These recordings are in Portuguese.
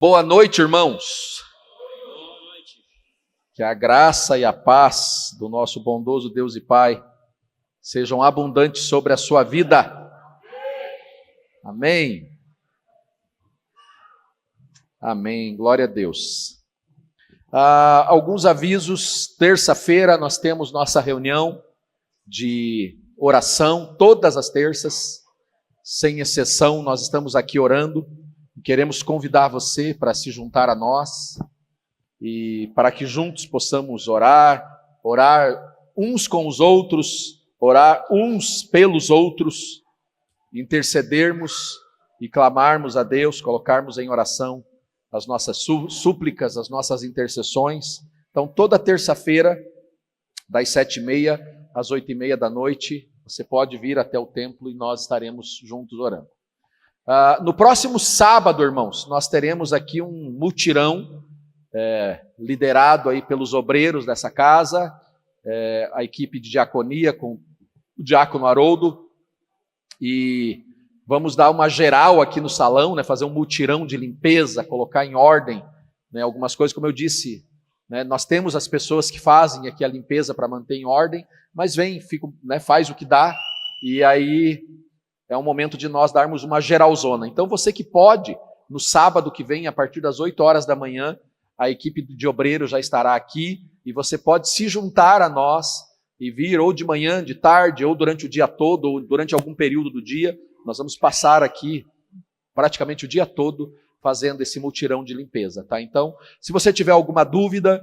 Boa noite, irmãos. Que a graça e a paz do nosso bondoso Deus e Pai sejam abundantes sobre a sua vida. Amém. Amém. Glória a Deus. Alguns avisos. Terça-feira nós temos nossa reunião de oração, todas as terças, sem exceção, nós estamos aqui orando. Queremos convidar você para se juntar a nós e para que juntos possamos orar uns com os outros, orar uns pelos outros, intercedermos e clamarmos a Deus, colocarmos em oração as nossas súplicas, as nossas intercessões. Então, toda terça-feira, das 7h30 às 8h30 da noite, você pode vir até o templo e nós estaremos juntos orando. No próximo sábado, irmãos, nós teremos aqui um mutirão liderado aí pelos obreiros dessa casa, a equipe de diaconia com o diácono Haroldo, e vamos dar uma geral aqui no salão, fazer um mutirão de limpeza, colocar em ordem algumas coisas, como eu disse, nós temos as pessoas que fazem aqui a limpeza para manter em ordem, mas faz o que dá, e aí é um momento de nós darmos uma geralzona. Então você que pode, no sábado que vem, a partir das 8 horas da manhã, a equipe de obreiros já estará aqui, e você pode se juntar a nós e vir ou de manhã, de tarde, ou durante o dia todo, ou durante algum período do dia. Nós vamos passar aqui praticamente o dia todo fazendo esse mutirão de limpeza, tá? Então, se você tiver alguma dúvida,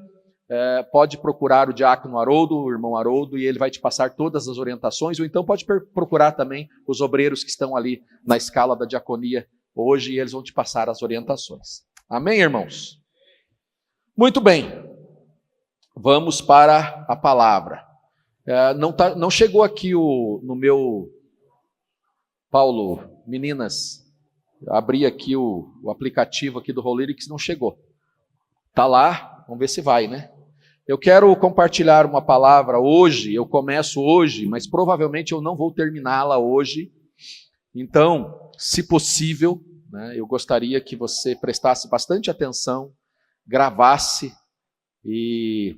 pode procurar o diácono Haroldo, o irmão Haroldo, e ele vai te passar todas as orientações, ou então pode procurar também os obreiros que estão ali na escala da diaconia hoje, e eles vão te passar as orientações. Amém, irmãos? Muito bem, vamos para a palavra. Não chegou aqui no meu... Paulo, meninas, abri aqui o aplicativo aqui do Rolirix, não chegou. Está lá, vamos ver se vai, Eu quero compartilhar uma palavra hoje, eu começo hoje, mas provavelmente eu não vou terminá-la hoje. Então, se possível, eu gostaria que você prestasse bastante atenção, gravasse, e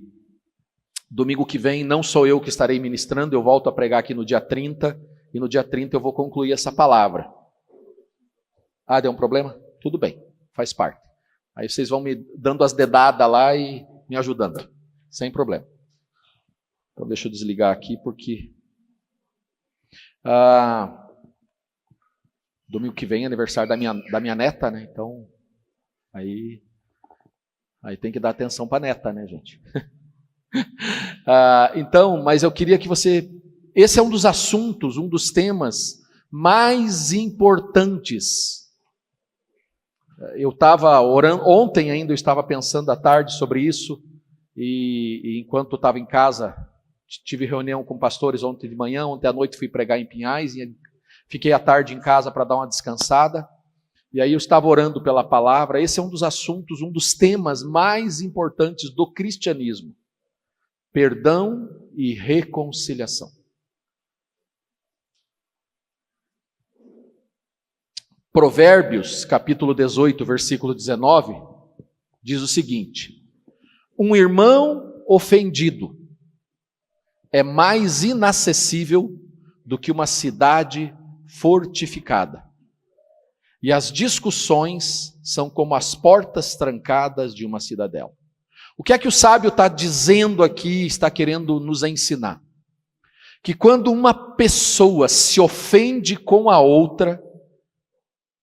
domingo que vem não sou eu que estarei ministrando, eu volto a pregar aqui no dia 30, e no dia 30 eu vou concluir essa palavra. Deu um problema? Tudo bem, faz parte. Aí vocês vão me dando as dedadas lá e me ajudando. Sem problema. Então deixa eu desligar aqui porque domingo que vem é aniversário da minha neta, Então aí tem que dar atenção para a neta, gente? Então, mas eu queria que você... Esse é um dos assuntos, um dos temas mais importantes. Eu estava orando, ontem ainda eu estava pensando à tarde sobre isso, e enquanto eu estava em casa, tive reunião com pastores ontem de manhã, ontem à noite fui pregar em Pinhais, e fiquei à tarde em casa para dar uma descansada, e aí eu estava orando pela palavra. Esse é um dos assuntos, um dos temas mais importantes do cristianismo: perdão e reconciliação. Provérbios, capítulo 18, versículo 19, diz o seguinte: um irmão ofendido é mais inacessível do que uma cidade fortificada, e as discussões são como as portas trancadas de uma cidadela. O que é que o sábio está dizendo aqui, está querendo nos ensinar? Que quando uma pessoa se ofende com a outra,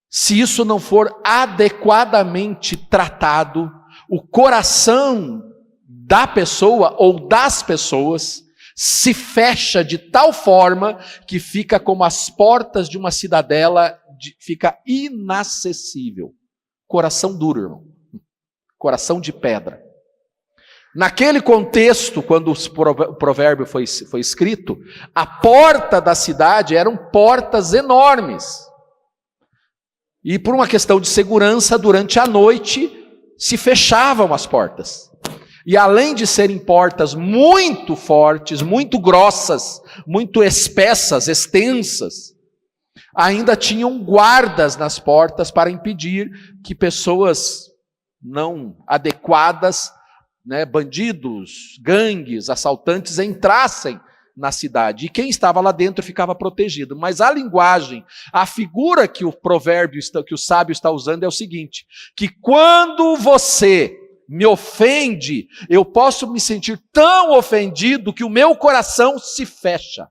se isso não for adequadamente tratado, o coração da pessoa ou das pessoas se fecha de tal forma que fica como as portas de uma cidadela, fica inacessível. Coração duro, irmão. Coração de pedra. Naquele contexto, quando o provérbio foi escrito, a porta da cidade eram portas enormes. E por uma questão de segurança, durante a noite, se fechavam as portas. E além de serem portas muito fortes, muito grossas, muito espessas, extensas, ainda tinham guardas nas portas para impedir que pessoas não adequadas, né, bandidos, gangues, assaltantes entrassem na cidade. E quem estava lá dentro ficava protegido. Mas a linguagem, a figura que o provérbio, que o sábio está usando é o seguinte, que quando você me ofende, eu posso me sentir tão ofendido que o meu coração se fecha.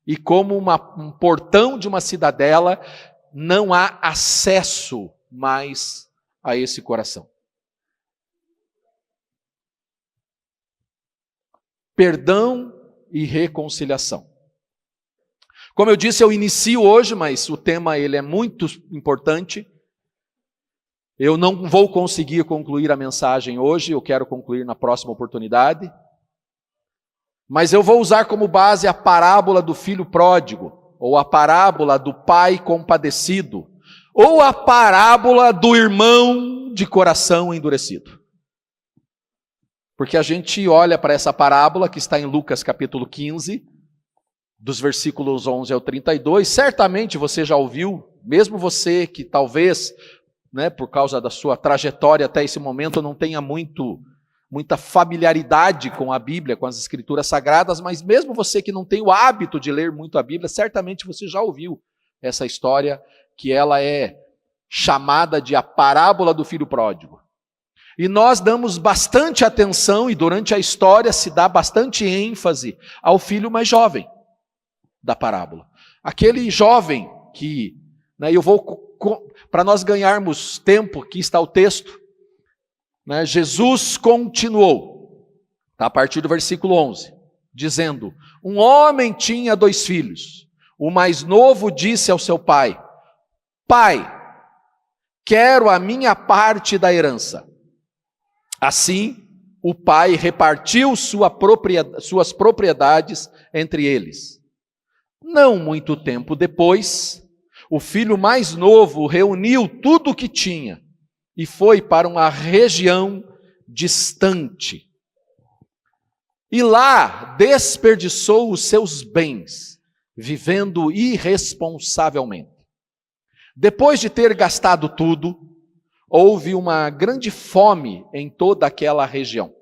E como um portão de uma cidadela, não há acesso mais a esse coração. Perdão e reconciliação. Como eu disse, eu inicio hoje, mas o tema ele é muito importante. Eu não vou conseguir concluir a mensagem hoje, eu quero concluir na próxima oportunidade. Mas eu vou usar como base a parábola do filho pródigo, ou a parábola do pai compadecido, ou a parábola do irmão de coração endurecido. Porque a gente olha para essa parábola que está em Lucas capítulo 15, dos versículos 11 ao 32, certamente você já ouviu, mesmo você que talvez, né, por causa da sua trajetória até esse momento, não tenha muita familiaridade com a Bíblia, com as Escrituras Sagradas, mas mesmo você que não tem o hábito de ler muito a Bíblia, certamente você já ouviu essa história, que ela é chamada de a parábola do filho pródigo. E nós damos bastante atenção, e durante a história se dá bastante ênfase ao filho mais jovem da parábola. Aquele jovem que, né, para nós ganharmos tempo, aqui está o texto, né, Jesus continuou, tá, a partir do versículo 11, dizendo, um homem tinha 2 filhos, o mais novo disse ao seu pai, pai, quero a minha parte da herança. Assim, o pai repartiu suas propriedades entre eles. Não muito tempo depois, o filho mais novo reuniu tudo o que tinha e foi para uma região distante. E lá desperdiçou os seus bens, vivendo irresponsavelmente. Depois de ter gastado tudo, houve uma grande fome em toda aquela região.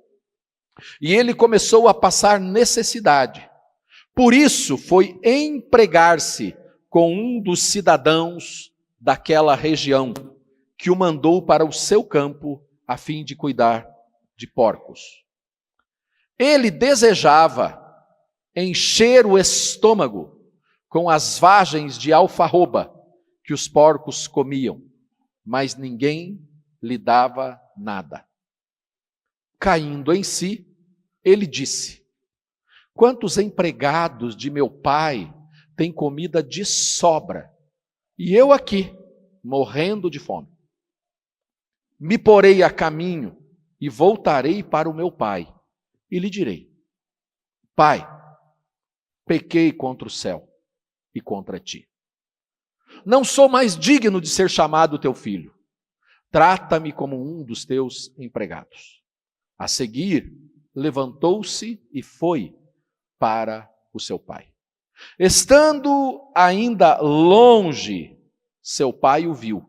E ele começou a passar necessidade. Por isso foi empregar-se com um dos cidadãos daquela região, que o mandou para o seu campo a fim de cuidar de porcos. Ele desejava encher o estômago com as vagens de alfarroba que os porcos comiam, mas ninguém lhe dava nada. Caindo em si, ele disse, quantos empregados de meu pai têm comida de sobra, e eu aqui, morrendo de fome. Me porei a caminho e voltarei para o meu pai, e lhe direi, pai, pequei contra o céu e contra ti. Não sou mais digno de ser chamado teu filho. Trata-me como um dos teus empregados. A seguir, levantou-se e foi para o seu pai. Estando ainda longe, seu pai o viu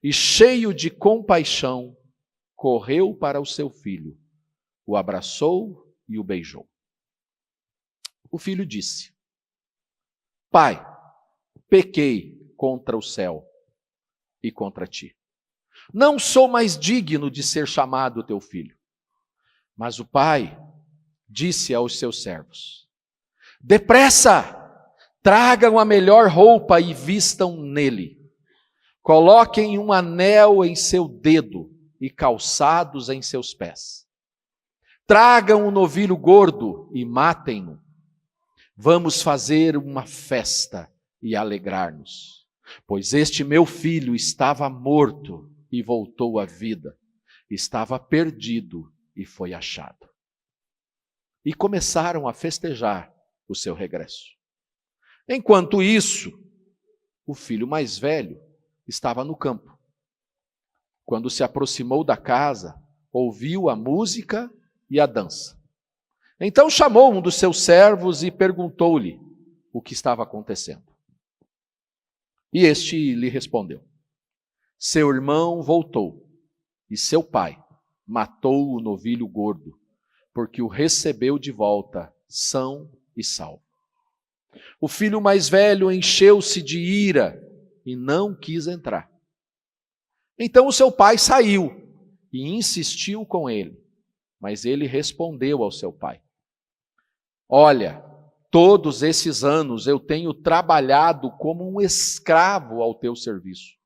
e, cheio de compaixão, correu para o seu filho, o abraçou e o beijou. O filho disse, pai, pequei contra o céu e contra ti. Não sou mais digno de ser chamado teu filho. Mas o pai disse aos seus servos, depressa, tragam a melhor roupa e vistam nele. Coloquem um anel em seu dedo e calçados em seus pés. Tragam um novilho gordo e matem-no. Vamos fazer uma festa e alegrar-nos. Pois este meu filho estava morto e voltou à vida. Estava perdido e foi achado. E começaram a festejar o seu regresso. Enquanto isso, o filho mais velho estava no campo. Quando se aproximou da casa, ouviu a música e a dança. Então chamou um dos seus servos e perguntou-lhe o que estava acontecendo. E este lhe respondeu, seu irmão voltou e seu pai matou o novilho gordo, porque o recebeu de volta são e salvo. O filho mais velho encheu-se de ira e não quis entrar. Então o seu pai saiu e insistiu com ele, mas ele respondeu ao seu pai: olha, todos esses anos eu tenho trabalhado como um escravo ao teu serviço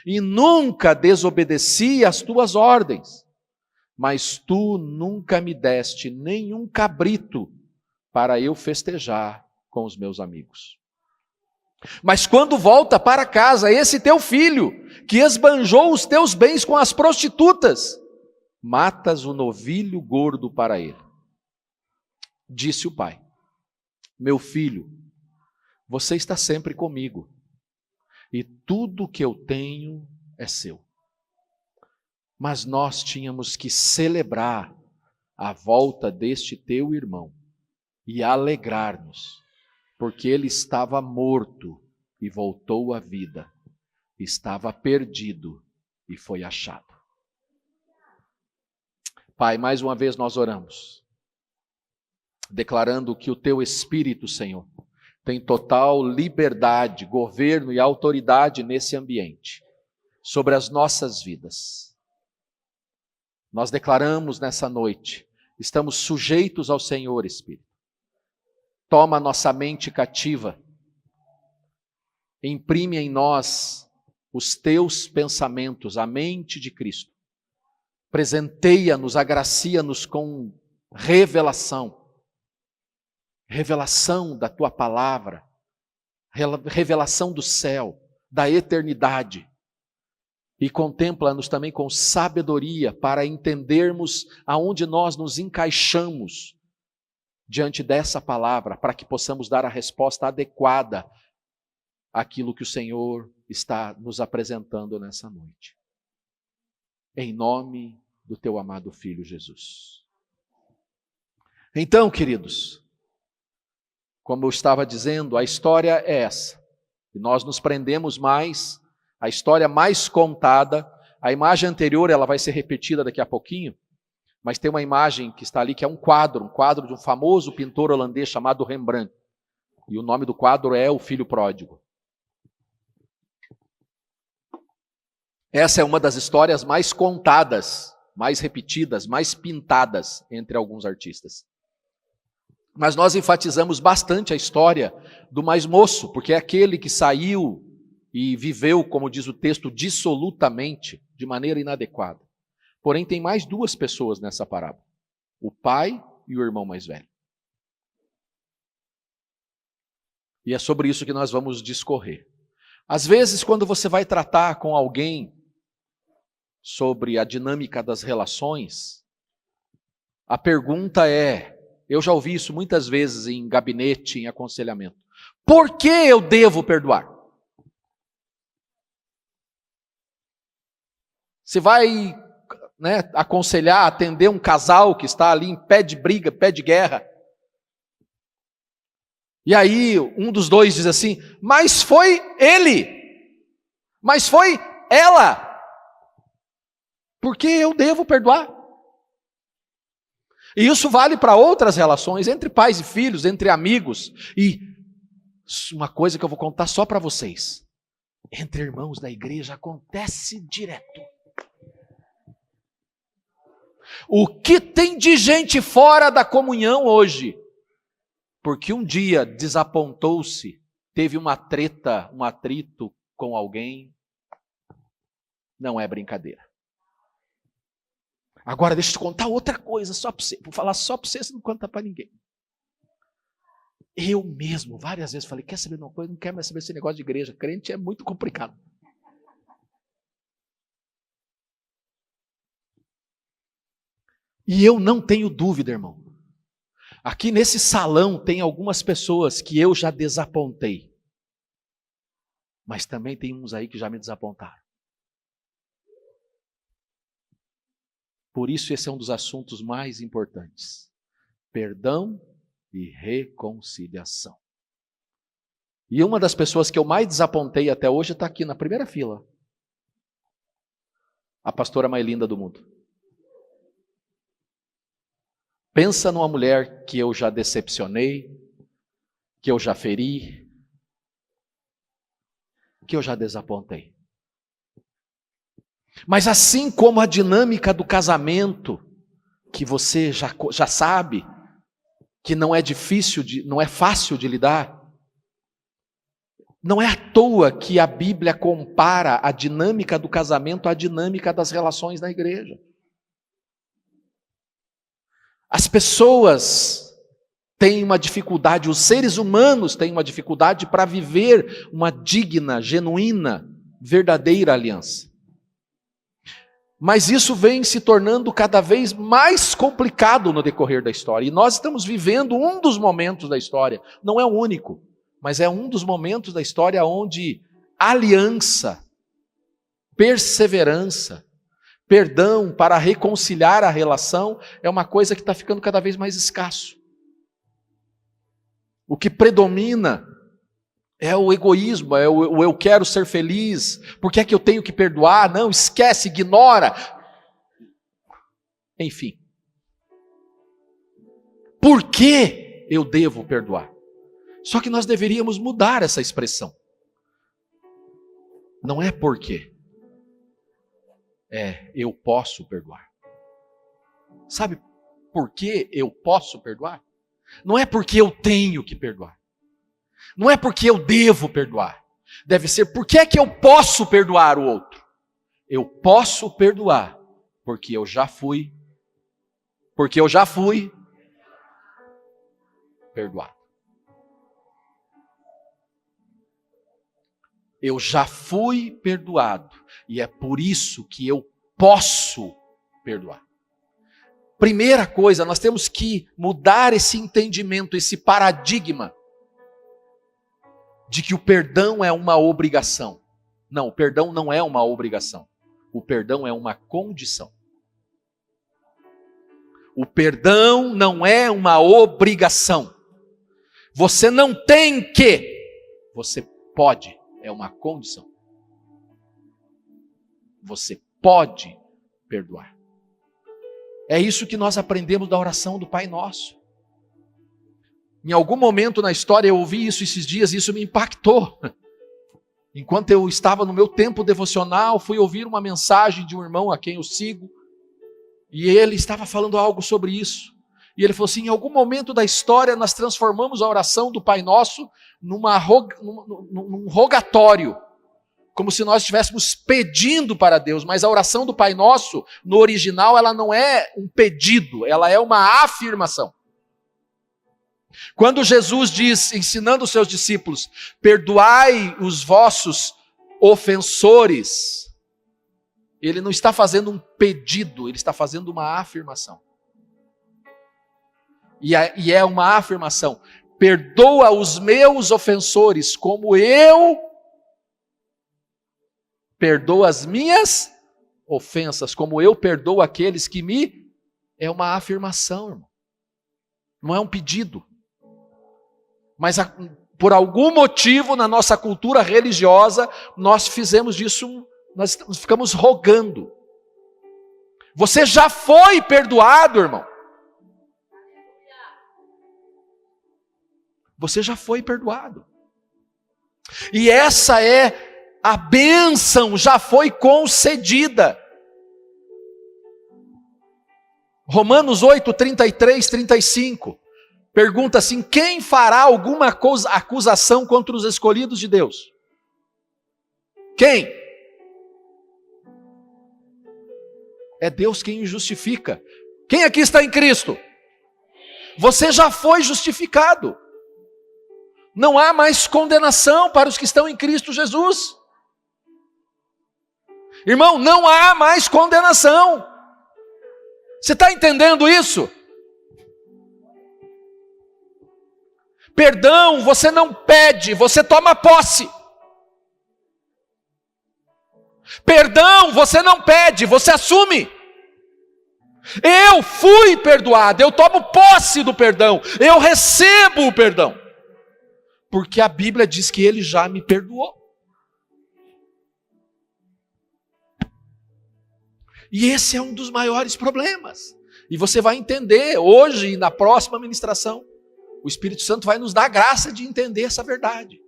e nunca desobedeci às tuas ordens, mas tu nunca me deste nenhum cabrito para eu festejar com os meus amigos. Mas quando volta para casa esse teu filho, que esbanjou os teus bens com as prostitutas, matas o novilho gordo para ele. Disse o pai: meu filho, você está sempre comigo, e tudo que eu tenho é seu. Mas nós tínhamos que celebrar a volta deste teu irmão e alegrar-nos, porque ele estava morto e voltou à vida, estava perdido e foi achado. Pai, mais uma vez nós oramos, declarando que o teu Espírito, Senhor, tem total liberdade, governo e autoridade nesse ambiente, sobre as nossas vidas. Nós declaramos nessa noite, estamos sujeitos ao Senhor, Espírito. Toma nossa mente cativa, imprime em nós os teus pensamentos, a mente de Cristo. Presenteia-nos, agracia-nos com revelação da tua palavra, revelação do céu, da eternidade. E contempla-nos também com sabedoria para entendermos aonde nós nos encaixamos diante dessa palavra, para que possamos dar a resposta adequada àquilo que o Senhor está nos apresentando nessa noite. Em nome do teu amado Filho Jesus. Então, queridos, como eu estava dizendo, a história é essa. E nós nos prendemos mais, a história mais contada. A imagem anterior ela vai ser repetida daqui a pouquinho, mas tem uma imagem que está ali que é um quadro de um famoso pintor holandês chamado Rembrandt. E o nome do quadro é O Filho Pródigo. Essa é uma das histórias mais contadas, mais repetidas, mais pintadas entre alguns artistas. Mas nós enfatizamos bastante a história do mais moço, porque é aquele que saiu e viveu, como diz o texto, dissolutamente, de maneira inadequada. Porém, tem mais duas pessoas nessa parábola: o pai e o irmão mais velho. E é sobre isso que nós vamos discorrer. Às vezes, quando você vai tratar com alguém sobre a dinâmica das relações, a pergunta é, eu já ouvi isso muitas vezes em gabinete, em aconselhamento: por que eu devo perdoar? Você vai aconselhar, atender um casal que está ali em pé de briga, pé de guerra. E aí um dos dois diz assim: mas foi ele, mas foi ela, por que eu devo perdoar? E isso vale para outras relações, entre pais e filhos, entre amigos. E uma coisa que eu vou contar só para vocês: entre irmãos da igreja acontece direto. O que tem de gente fora da comunhão hoje? Porque um dia desapontou-se, teve uma treta, um atrito com alguém. Não é brincadeira. Agora deixa eu te contar outra coisa, só para você. Vou falar só para você não conta para ninguém. Eu mesmo, várias vezes falei: quer saber de uma coisa? Não quero mais saber esse negócio de igreja. Crente é muito complicado. E eu não tenho dúvida, irmão. Aqui nesse salão tem algumas pessoas que eu já desapontei. Mas também tem uns aí que já me desapontaram. Por isso esse é um dos assuntos mais importantes. Perdão e reconciliação. E uma das pessoas que eu mais desapontei até hoje está aqui na primeira fila. A pastora mais linda do mundo. Pensa numa mulher que eu já decepcionei, que eu já feri, que eu já desapontei. Mas assim como a dinâmica do casamento, que você já sabe, que não é difícil, não é fácil de lidar, não é à toa que a Bíblia compara a dinâmica do casamento à dinâmica das relações na igreja. As pessoas têm uma dificuldade, os seres humanos têm uma dificuldade para viver uma digna, genuína, verdadeira aliança. Mas isso vem se tornando cada vez mais complicado no decorrer da história. E nós estamos vivendo um dos momentos da história, não é o único, mas é um dos momentos da história onde aliança, perseverança, perdão para reconciliar a relação é uma coisa que está ficando cada vez mais escasso. O que predomina é o egoísmo, é o eu quero ser feliz, por que é que eu tenho que perdoar? Não, esquece, ignora. Enfim. Por que eu devo perdoar? Só que nós deveríamos mudar essa expressão. Não é por quê. É, eu posso perdoar. Sabe por que eu posso perdoar? Não é porque eu tenho que perdoar. Não é porque eu devo perdoar. Deve ser por que é que eu posso perdoar o outro? Eu posso perdoar porque eu já fui perdoado. Eu já fui perdoado e é por isso que eu posso perdoar. Primeira coisa, nós temos que mudar esse entendimento, esse paradigma de que o perdão é uma obrigação. Não, o perdão não é uma obrigação. O perdão é uma condição. O perdão não é uma obrigação. Você não tem que. Você pode. É uma condição. Você pode perdoar. É isso que nós aprendemos da oração do Pai Nosso. Em algum momento na história eu ouvi isso esses dias e isso me impactou. Enquanto eu estava no meu tempo devocional, fui ouvir uma mensagem de um irmão a quem eu sigo, e ele estava falando algo sobre isso. E ele falou assim, em algum momento da história nós transformamos a oração do Pai Nosso num rogatório, como se nós estivéssemos pedindo para Deus, mas a oração do Pai Nosso, no original, ela não é um pedido, ela é uma afirmação. Quando Jesus diz, ensinando os seus discípulos, perdoai os vossos ofensores, ele não está fazendo um pedido, ele está fazendo uma afirmação. E é uma afirmação, perdoa os meus ofensores, como eu perdoo as minhas ofensas, como eu perdoo aqueles que me... É uma afirmação, irmão. Não é um pedido. Mas por algum motivo na nossa cultura religiosa, nós fizemos disso, nós ficamos rogando. Você já foi perdoado, irmão. Você já foi perdoado. E essa é a bênção, já foi concedida. Romanos 8, 33, 35. Pergunta assim, quem fará alguma acusação contra os escolhidos de Deus? Quem? É Deus quem os justifica. Quem aqui está em Cristo? Você já foi justificado. Não há mais condenação para os que estão em Cristo Jesus. Irmão, não há mais condenação. Você está entendendo isso? Perdão, você não pede, você toma posse. Perdão, você não pede, você assume. Eu fui perdoado, eu tomo posse do perdão, eu recebo o perdão. Porque a Bíblia diz que Ele já me perdoou. E esse é um dos maiores problemas. E você vai entender hoje e na próxima ministração. O Espírito Santo vai nos dar a graça de entender essa verdade.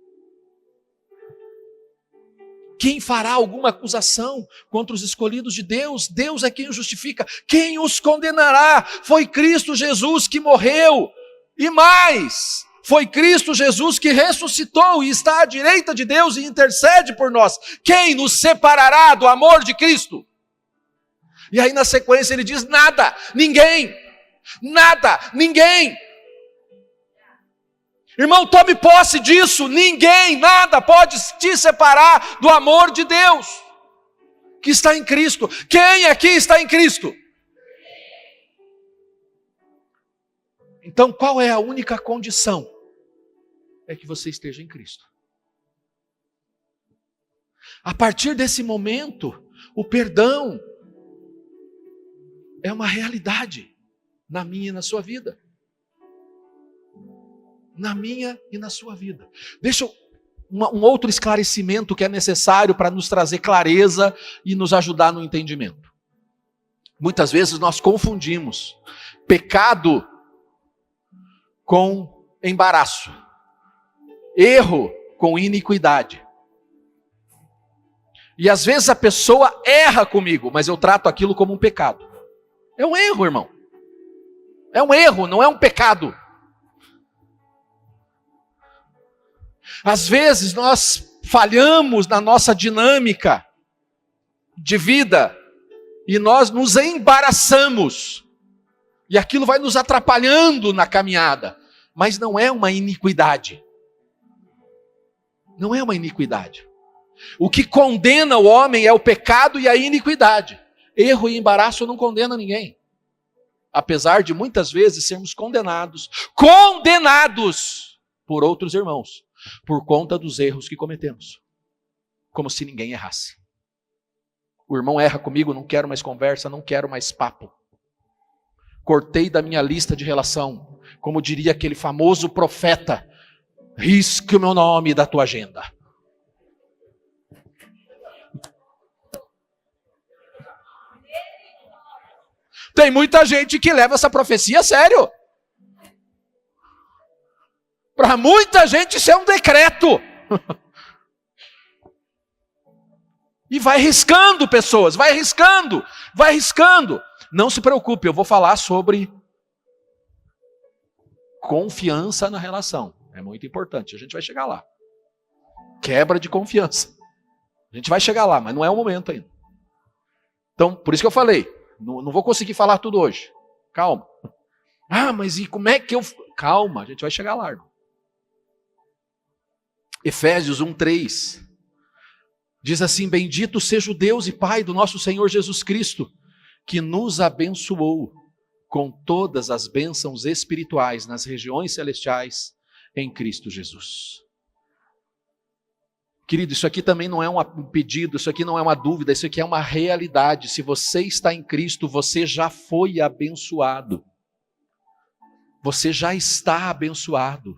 Quem fará alguma acusação contra os escolhidos de Deus? Deus é quem os justifica. Quem os condenará? Foi Cristo Jesus que morreu. E mais, foi Cristo Jesus que ressuscitou e está à direita de Deus e intercede por nós. Quem nos separará do amor de Cristo? E aí na sequência ele diz: nada, ninguém, nada, ninguém. Irmão, tome posse disso. Ninguém, nada pode te separar do amor de Deus que está em Cristo. Quem aqui está em Cristo? Então, qual é a única condição? É que você esteja em Cristo. A partir desse momento, o perdão é uma realidade na minha e na sua vida. Na minha e na sua vida. Deixa eu, um outro esclarecimento que é necessário para nos trazer clareza e nos ajudar no entendimento. Muitas vezes nós confundimos pecado com embaraço, erro com iniquidade. E às vezes a pessoa erra comigo, mas eu trato aquilo como um pecado. É um erro, irmão. É um erro, não é um pecado. Às vezes nós falhamos na nossa dinâmica de vida e nós nos embaraçamos. E aquilo vai nos atrapalhando na caminhada. Mas não é uma iniquidade. Não é uma iniquidade. O que condena o homem é o pecado e a iniquidade. Erro e embaraço não condena ninguém. Apesar de muitas vezes sermos condenados por outros irmãos, por conta dos erros que cometemos. Como se ninguém errasse. O irmão erra comigo, não quero mais conversa, não quero mais papo. Cortei da minha lista de relação. Como diria aquele famoso profeta, risque o meu nome da tua agenda. Tem muita gente que leva essa profecia a sério. Para muita gente isso é um decreto. E vai riscando pessoas, vai riscando. Não se preocupe, eu vou falar sobre confiança na relação. É muito importante, a gente vai chegar lá. Quebra de confiança. A gente vai chegar lá, mas não é o momento ainda. Então, por isso que eu falei, não vou conseguir falar tudo hoje. Calma. Ah, mas e como é que eu... Calma, a gente vai chegar lá, irmão. Efésios 1:3 diz assim: bendito seja o Deus e Pai do nosso Senhor Jesus Cristo, que nos abençoou com todas as bênçãos espirituais nas regiões celestiais em Cristo Jesus. Querido, isso aqui também não é um pedido, isso aqui não é uma dúvida, isso aqui é uma realidade. Se você está em Cristo, você já foi abençoado. Você já está abençoado.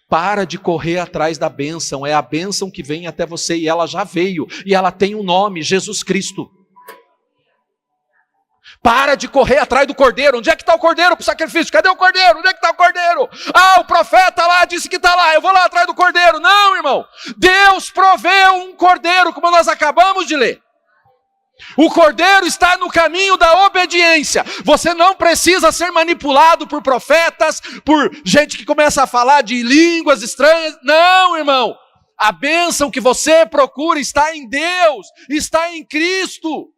Para de correr atrás da bênção, é a bênção que vem até você e ela já veio, e ela tem um nome, Jesus Cristo. Para de correr atrás do cordeiro. Onde é que está o cordeiro para o sacrifício? Cadê o cordeiro? Onde é que está o cordeiro? Ah, o profeta lá disse que está lá, eu vou lá atrás do cordeiro. Não, irmão, Deus proveu um cordeiro, como nós acabamos de ler. O cordeiro está no caminho da obediência. Você não precisa ser manipulado por profetas, por gente que começa a falar de línguas estranhas. Não, irmão. A bênção que você procura está em Deus, está em Cristo.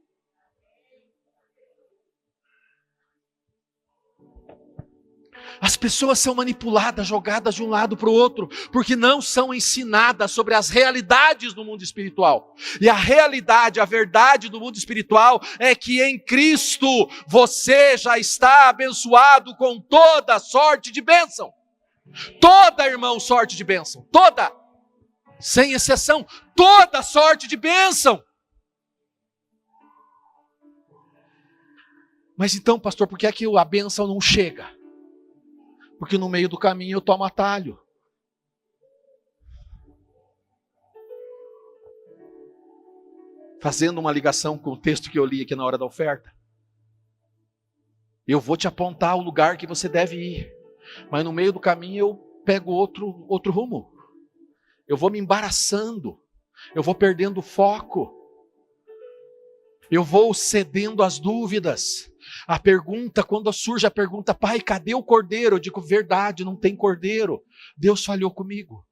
As pessoas são manipuladas, jogadas de um lado para o outro, porque não são ensinadas sobre as realidades do mundo espiritual. E a realidade, a verdade do mundo espiritual é que em Cristo você já está abençoado com toda sorte de bênção. Toda, irmão, sorte de bênção. Toda. Sem exceção. Toda sorte de bênção. Mas então, pastor, por que é que a bênção não chega? Porque no meio do caminho eu tomo atalho. fazendo uma ligação com o texto que eu li aqui na hora da oferta. Eu vou te apontar o lugar que você deve ir, mas no meio do caminho eu pego outro rumo. Eu vou me embaraçando, eu vou perdendo o foco, eu vou cedendo às dúvidas. A pergunta, quando surge a pergunta, pai, cadê o cordeiro? Eu digo, verdade, não tem cordeiro. Deus falhou comigo.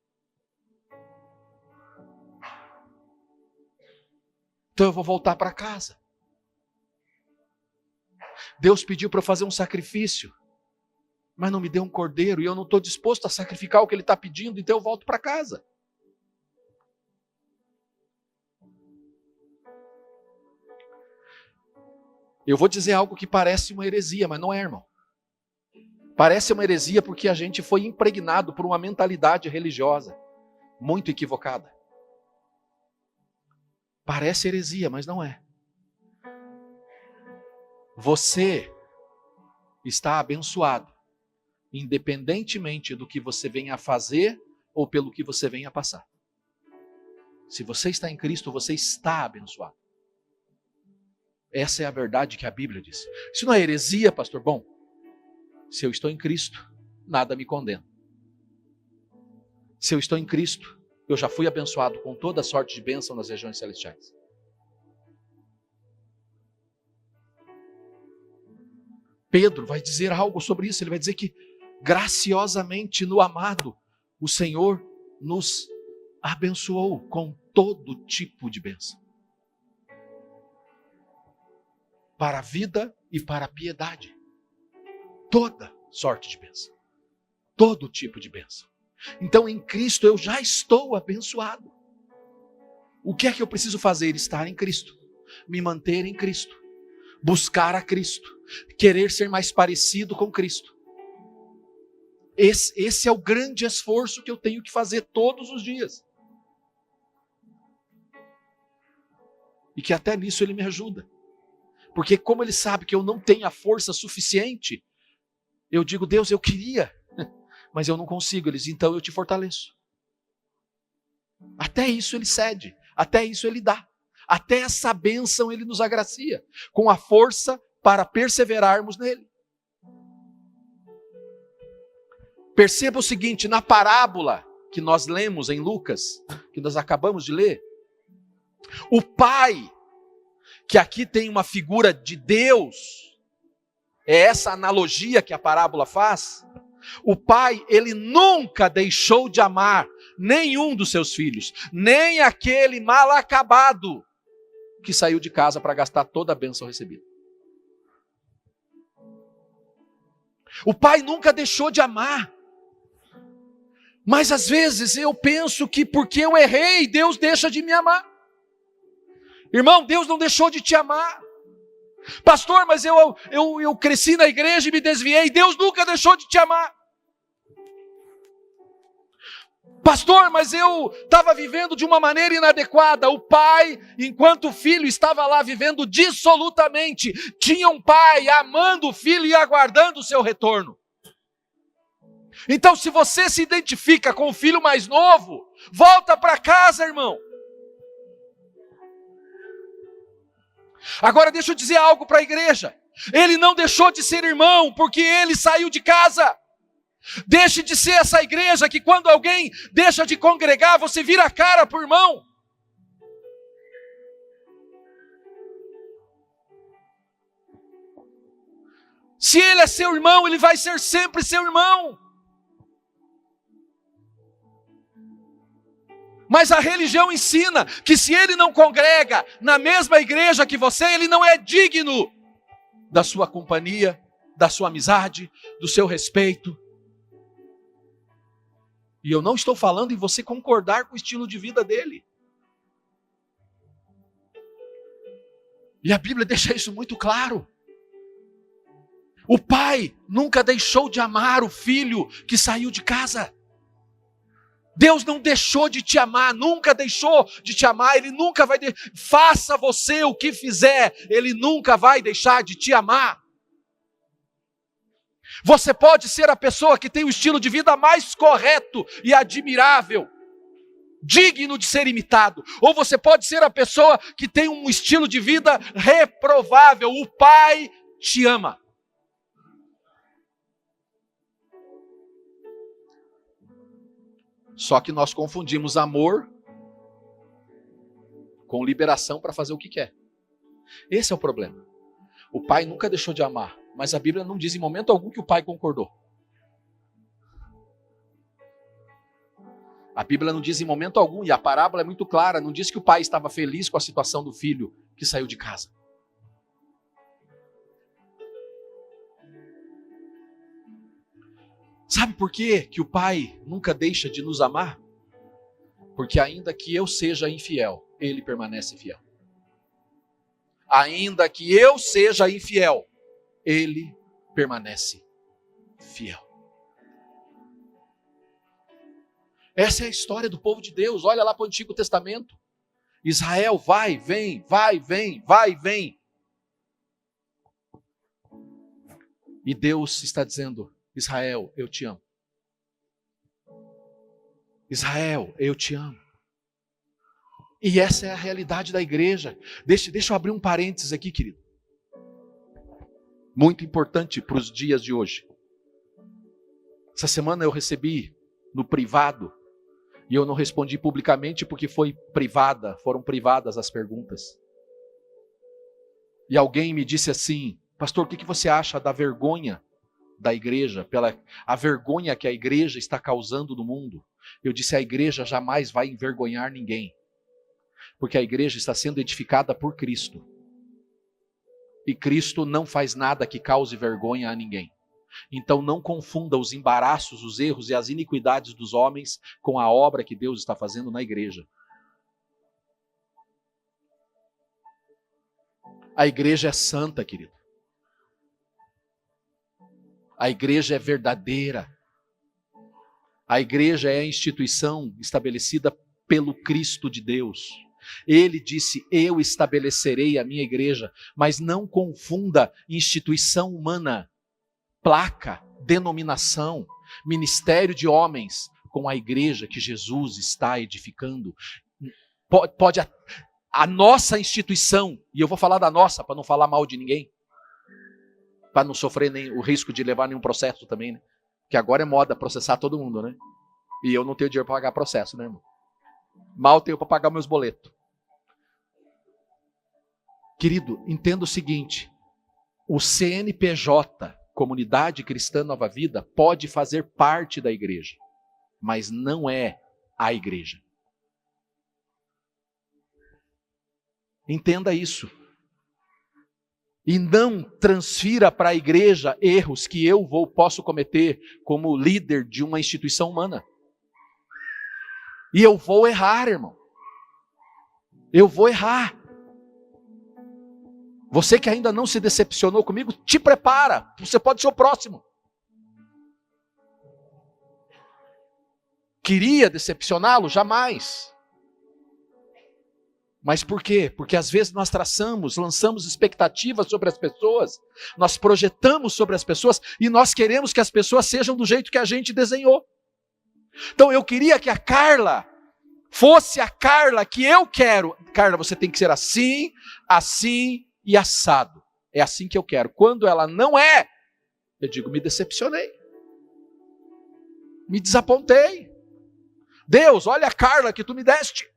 Então eu vou voltar para casa. Deus pediu para eu fazer um sacrifício, mas não me deu um cordeiro, e eu não estou disposto a sacrificar o que Ele está pedindo, então eu volto para casa. Eu vou dizer algo que parece uma heresia, mas não é, irmão. Parece uma heresia porque a gente foi impregnado por uma mentalidade religiosa muito equivocada. Parece heresia, mas não é. Você está abençoado, independentemente do que você venha a fazer ou pelo que você venha a passar. Se você está em Cristo, você está abençoado. Essa é a verdade que a Bíblia diz. Isso não é heresia, pastor? Bom, se eu estou em Cristo, nada me condena. Se eu estou em Cristo, eu já fui abençoado com toda sorte de bênção nas regiões celestiais. Pedro vai dizer algo sobre isso. Ele vai dizer que graciosamente no amado, o Senhor nos abençoou com todo tipo de bênção. Para a vida e para a piedade. Toda sorte de bênção. Todo tipo de bênção. Então em Cristo eu já estou abençoado. O que é que eu preciso fazer? Estar em Cristo. Me manter em Cristo. Buscar a Cristo. Querer ser mais parecido com Cristo. Esse é o grande esforço que eu tenho que fazer todos os dias. E que até nisso Ele me ajuda. Porque como Ele sabe que eu não tenho a força suficiente, eu digo, Deus, eu queria, mas eu não consigo. Ele diz, então eu te fortaleço. Até isso Ele cede, até isso Ele dá. Até essa bênção Ele nos agracia, com a força para perseverarmos nele. Perceba o seguinte, na parábola que nós lemos em Lucas, que nós acabamos de ler, o pai, que aqui tem uma figura de Deus, é essa analogia que a parábola faz. O pai, ele nunca deixou de amar nenhum dos seus filhos, nem aquele mal acabado que saiu de casa para gastar toda a bênção recebida. O pai nunca deixou de amar. Mas às vezes eu penso que porque eu errei, Deus deixa de me amar. Irmão, Deus não deixou de te amar. Pastor, mas eu cresci na igreja e me desviei. Deus nunca deixou de te amar. Pastor, mas eu estava vivendo de uma maneira inadequada. O pai, enquanto o filho estava lá vivendo dissolutamente, tinha um pai amando o filho e aguardando o seu retorno. Então, se você se identifica com o filho mais novo, volta para casa, irmão. Agora deixa eu dizer algo para a igreja. Ele não deixou de ser irmão porque ele saiu de casa. Deixe de ser essa igreja que quando alguém deixa de congregar, você vira a cara para o irmão. Se ele é seu irmão, ele vai ser sempre seu irmão. Mas a religião ensina que se ele não congrega na mesma igreja que você, ele não é digno da sua companhia, da sua amizade, do seu respeito. E eu não estou falando em você concordar com o estilo de vida dele. E a Bíblia deixa isso muito claro. O pai nunca deixou de amar o filho que saiu de casa. Deus não deixou de te amar, nunca deixou de te amar, Ele nunca vai... Faça você o que fizer, Ele nunca vai deixar de te amar. Você pode ser a pessoa que tem o estilo de vida mais correto e admirável. digno de ser imitado, ou você pode ser a pessoa que tem um estilo de vida reprovável. O Pai te ama. Só que nós confundimos amor com liberação para fazer o que quer. Esse é o problema. O pai nunca deixou de amar, mas a Bíblia não diz em momento algum que o pai concordou. A Bíblia não diz em momento algum, e a parábola é muito clara, não diz que o pai estava feliz com a situação do filho que saiu de casa. Sabe por quê que o pai nunca deixa de nos amar? Porque ainda que eu seja infiel, ele permanece fiel. Ainda que eu seja infiel, ele permanece fiel. Essa é a história do povo de Deus. Olha lá para o Antigo Testamento. Israel vai, vem, vai, vem, vai, vem. E Deus está dizendo: Israel, eu te amo. Israel, eu te amo. E essa é a realidade da igreja. Deixa eu abrir um parênteses aqui, querido. Muito importante para os dias de hoje. Essa semana eu recebi no privado, e eu não respondi publicamente porque foram privadas as perguntas. E alguém me disse assim: pastor, o que você acha da vergonha da igreja, a vergonha que a igreja está causando no mundo? Eu disse: a igreja jamais vai envergonhar ninguém. Porque a igreja está sendo edificada por Cristo. E Cristo não faz nada que cause vergonha a ninguém. Então não confunda os embaraços, os erros e as iniquidades dos homens com a obra que Deus está fazendo na igreja. A igreja é santa, querido. A igreja é verdadeira. A igreja é a instituição estabelecida pelo Cristo de Deus. Ele disse: eu estabelecerei a minha igreja. Mas não confunda instituição humana, placa, denominação, ministério de homens com a igreja que Jesus está edificando. Pode a nossa instituição, e eu vou falar da nossa para não falar mal de ninguém, para não sofrer nem o risco de levar nenhum processo também, né? Que agora é moda processar todo mundo, né? E eu não tenho dinheiro para pagar processo, né, irmão? Mal tenho para pagar meus boletos. Querido, entenda o seguinte: o CNPJ, Comunidade Cristã Nova Vida, pode fazer parte da igreja, mas não é a igreja. Entenda isso. E não transfira para a igreja erros que posso cometer como líder de uma instituição humana. E eu vou errar, irmão. Eu vou errar. Você que ainda não se decepcionou comigo, te prepara. Você pode ser o próximo. Queria decepcioná-lo? Jamais. Mas por quê? Porque às vezes nós lançamos expectativas sobre as pessoas, nós projetamos sobre as pessoas e nós queremos que as pessoas sejam do jeito que a gente desenhou. Então eu queria que a Carla fosse a Carla que eu quero. Carla, você tem que ser assim, assim e assado. É assim que eu quero. Quando ela não é, eu digo: me decepcionei. Me desapontei. Deus, olha a Carla que tu me deste.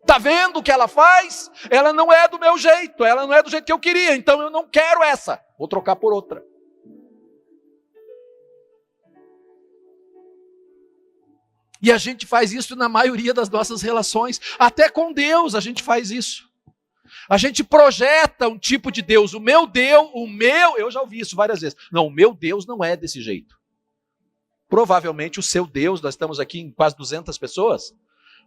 Está vendo o que ela faz? Ela não é do meu jeito, ela não é do jeito que eu queria, então eu não quero essa, vou trocar por outra. E a gente faz isso na maioria das nossas relações, até com Deus a gente faz isso. A gente projeta um tipo de Deus, eu já ouvi isso várias vezes. Não, o meu Deus não é desse jeito. Provavelmente o seu Deus, nós estamos aqui em quase 200 pessoas,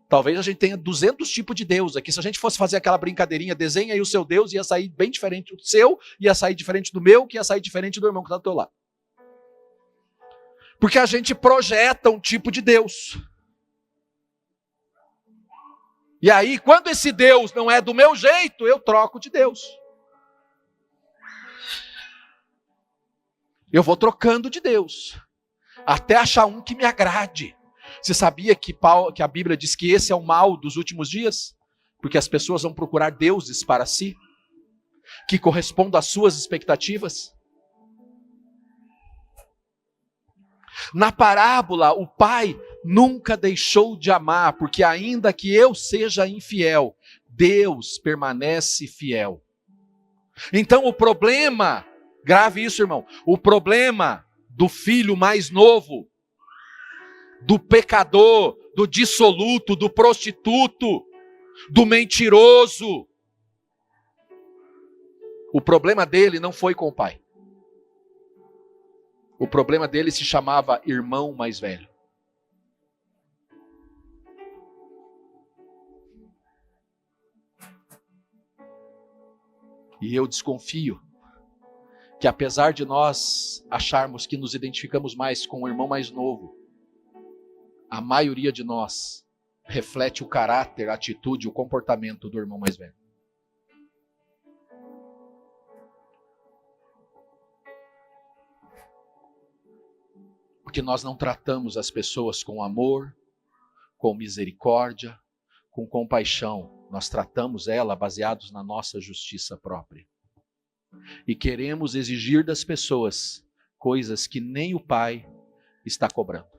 talvez a gente tenha 200 tipos de Deus aqui. Se a gente fosse fazer aquela brincadeirinha, desenha aí o seu Deus, ia sair bem diferente do seu, ia sair diferente do meu, que ia sair diferente do irmão que está do teu lado. Porque a gente projeta um tipo de Deus. E aí, quando esse Deus não é do meu jeito, eu troco de Deus. Eu vou trocando de Deus, até achar um que me agrade. Você sabia que a Bíblia diz que esse é o mal dos últimos dias? Porque as pessoas vão procurar deuses para si, que correspondam às suas expectativas. Na parábola, o pai nunca deixou de amar, porque ainda que eu seja infiel, Deus permanece fiel. Então o problema, grave isso, irmão, o problema do filho mais novo, do pecador, do dissoluto, do prostituto, do mentiroso, o problema dele não foi com o pai. O problema dele se chamava irmão mais velho. E eu desconfio que apesar de nós acharmos que nos identificamos mais com o irmão mais novo, a maioria de nós reflete o caráter, a atitude, o comportamento do irmão mais velho. Porque nós não tratamos as pessoas com amor, com misericórdia, com compaixão. Nós tratamos ela baseados na nossa justiça própria. E queremos exigir das pessoas coisas que nem o Pai está cobrando.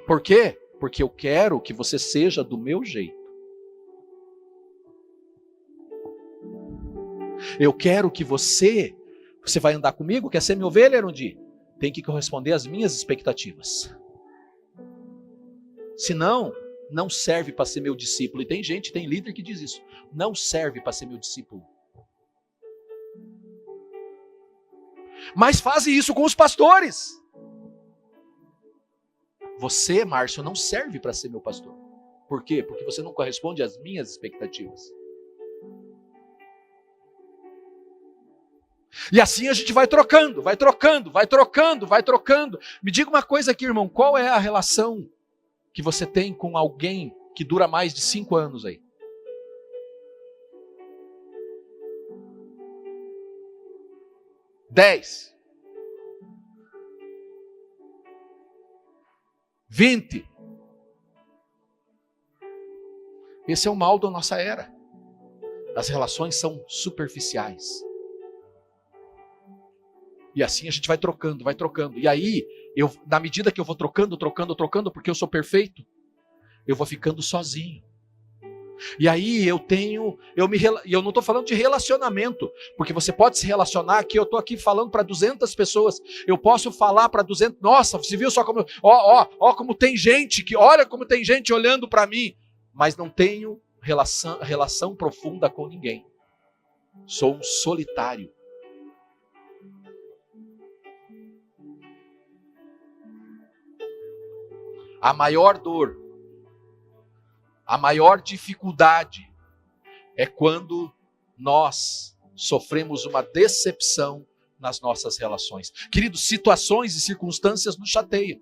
Por quê? Porque eu quero que você seja do meu jeito. Eu quero que você vai andar comigo, quer ser minha ovelha, Erundi? Tem que corresponder às minhas expectativas. Senão, não serve para ser meu discípulo. E tem gente, tem líder que diz isso. Não serve para ser meu discípulo. Mas fazem isso com os pastores. Você, Márcio, não serve para ser meu pastor. Por quê? Porque você não corresponde às minhas expectativas. E assim a gente vai trocando, vai trocando, vai trocando, vai trocando. Me diga uma coisa aqui, irmão, qual é a relação que você tem com alguém que dura mais de 5 anos aí? Dez. 20. Esse é o mal da nossa era. As relações são superficiais. E assim a gente vai trocando, vai trocando. E aí, na medida que eu vou trocando, porque eu sou perfeito, eu vou ficando sozinho. E aí eu não estou falando de relacionamento, porque você pode se relacionar aqui, eu estou aqui falando para 200 pessoas, eu posso falar para 200, nossa, você viu só como, como tem gente, olha como tem gente olhando para mim, mas não tenho relação profunda com ninguém. Sou um solitário. A maior dor, a maior dificuldade é quando nós sofremos uma decepção nas nossas relações. Queridos, situações e circunstâncias nos chateiam.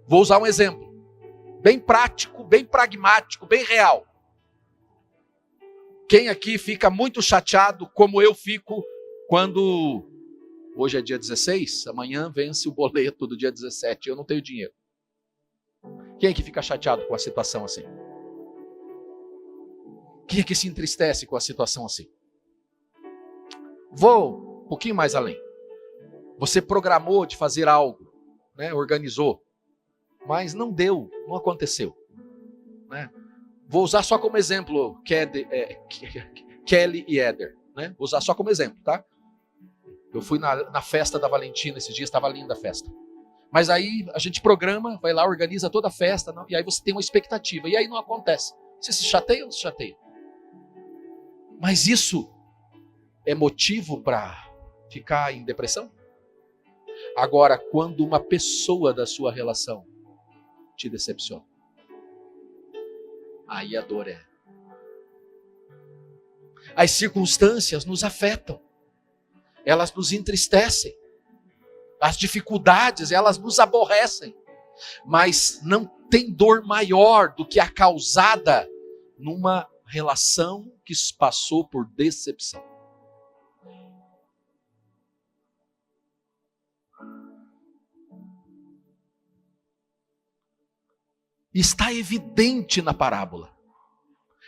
Vou usar um exemplo, bem prático, bem pragmático, bem real. Quem aqui fica muito chateado, como eu fico, quando hoje é dia 16, amanhã vence o boleto do dia 17, eu não tenho dinheiro. Quem é que fica chateado com a situação assim? Quem é que se entristece com a situação assim? Vou um pouquinho mais além. Você programou de fazer algo, né? Organizou, mas não deu, não aconteceu. Né? Vou usar só como exemplo Kelly e Éder. Né? Vou usar só como exemplo, tá? Eu fui na festa da Valentina esses dias, estava linda a festa. Mas aí a gente programa, vai lá, organiza toda a festa, e aí você tem uma expectativa, e aí não acontece. Você se chateia ou não se chateia? Mas isso é motivo para ficar em depressão? Agora, quando uma pessoa da sua relação te decepciona, aí a dor é. As circunstâncias nos afetam, elas nos entristecem. As dificuldades, elas nos aborrecem. Mas não tem dor maior do que a causada numa relação que passou por decepção. Está evidente na parábola.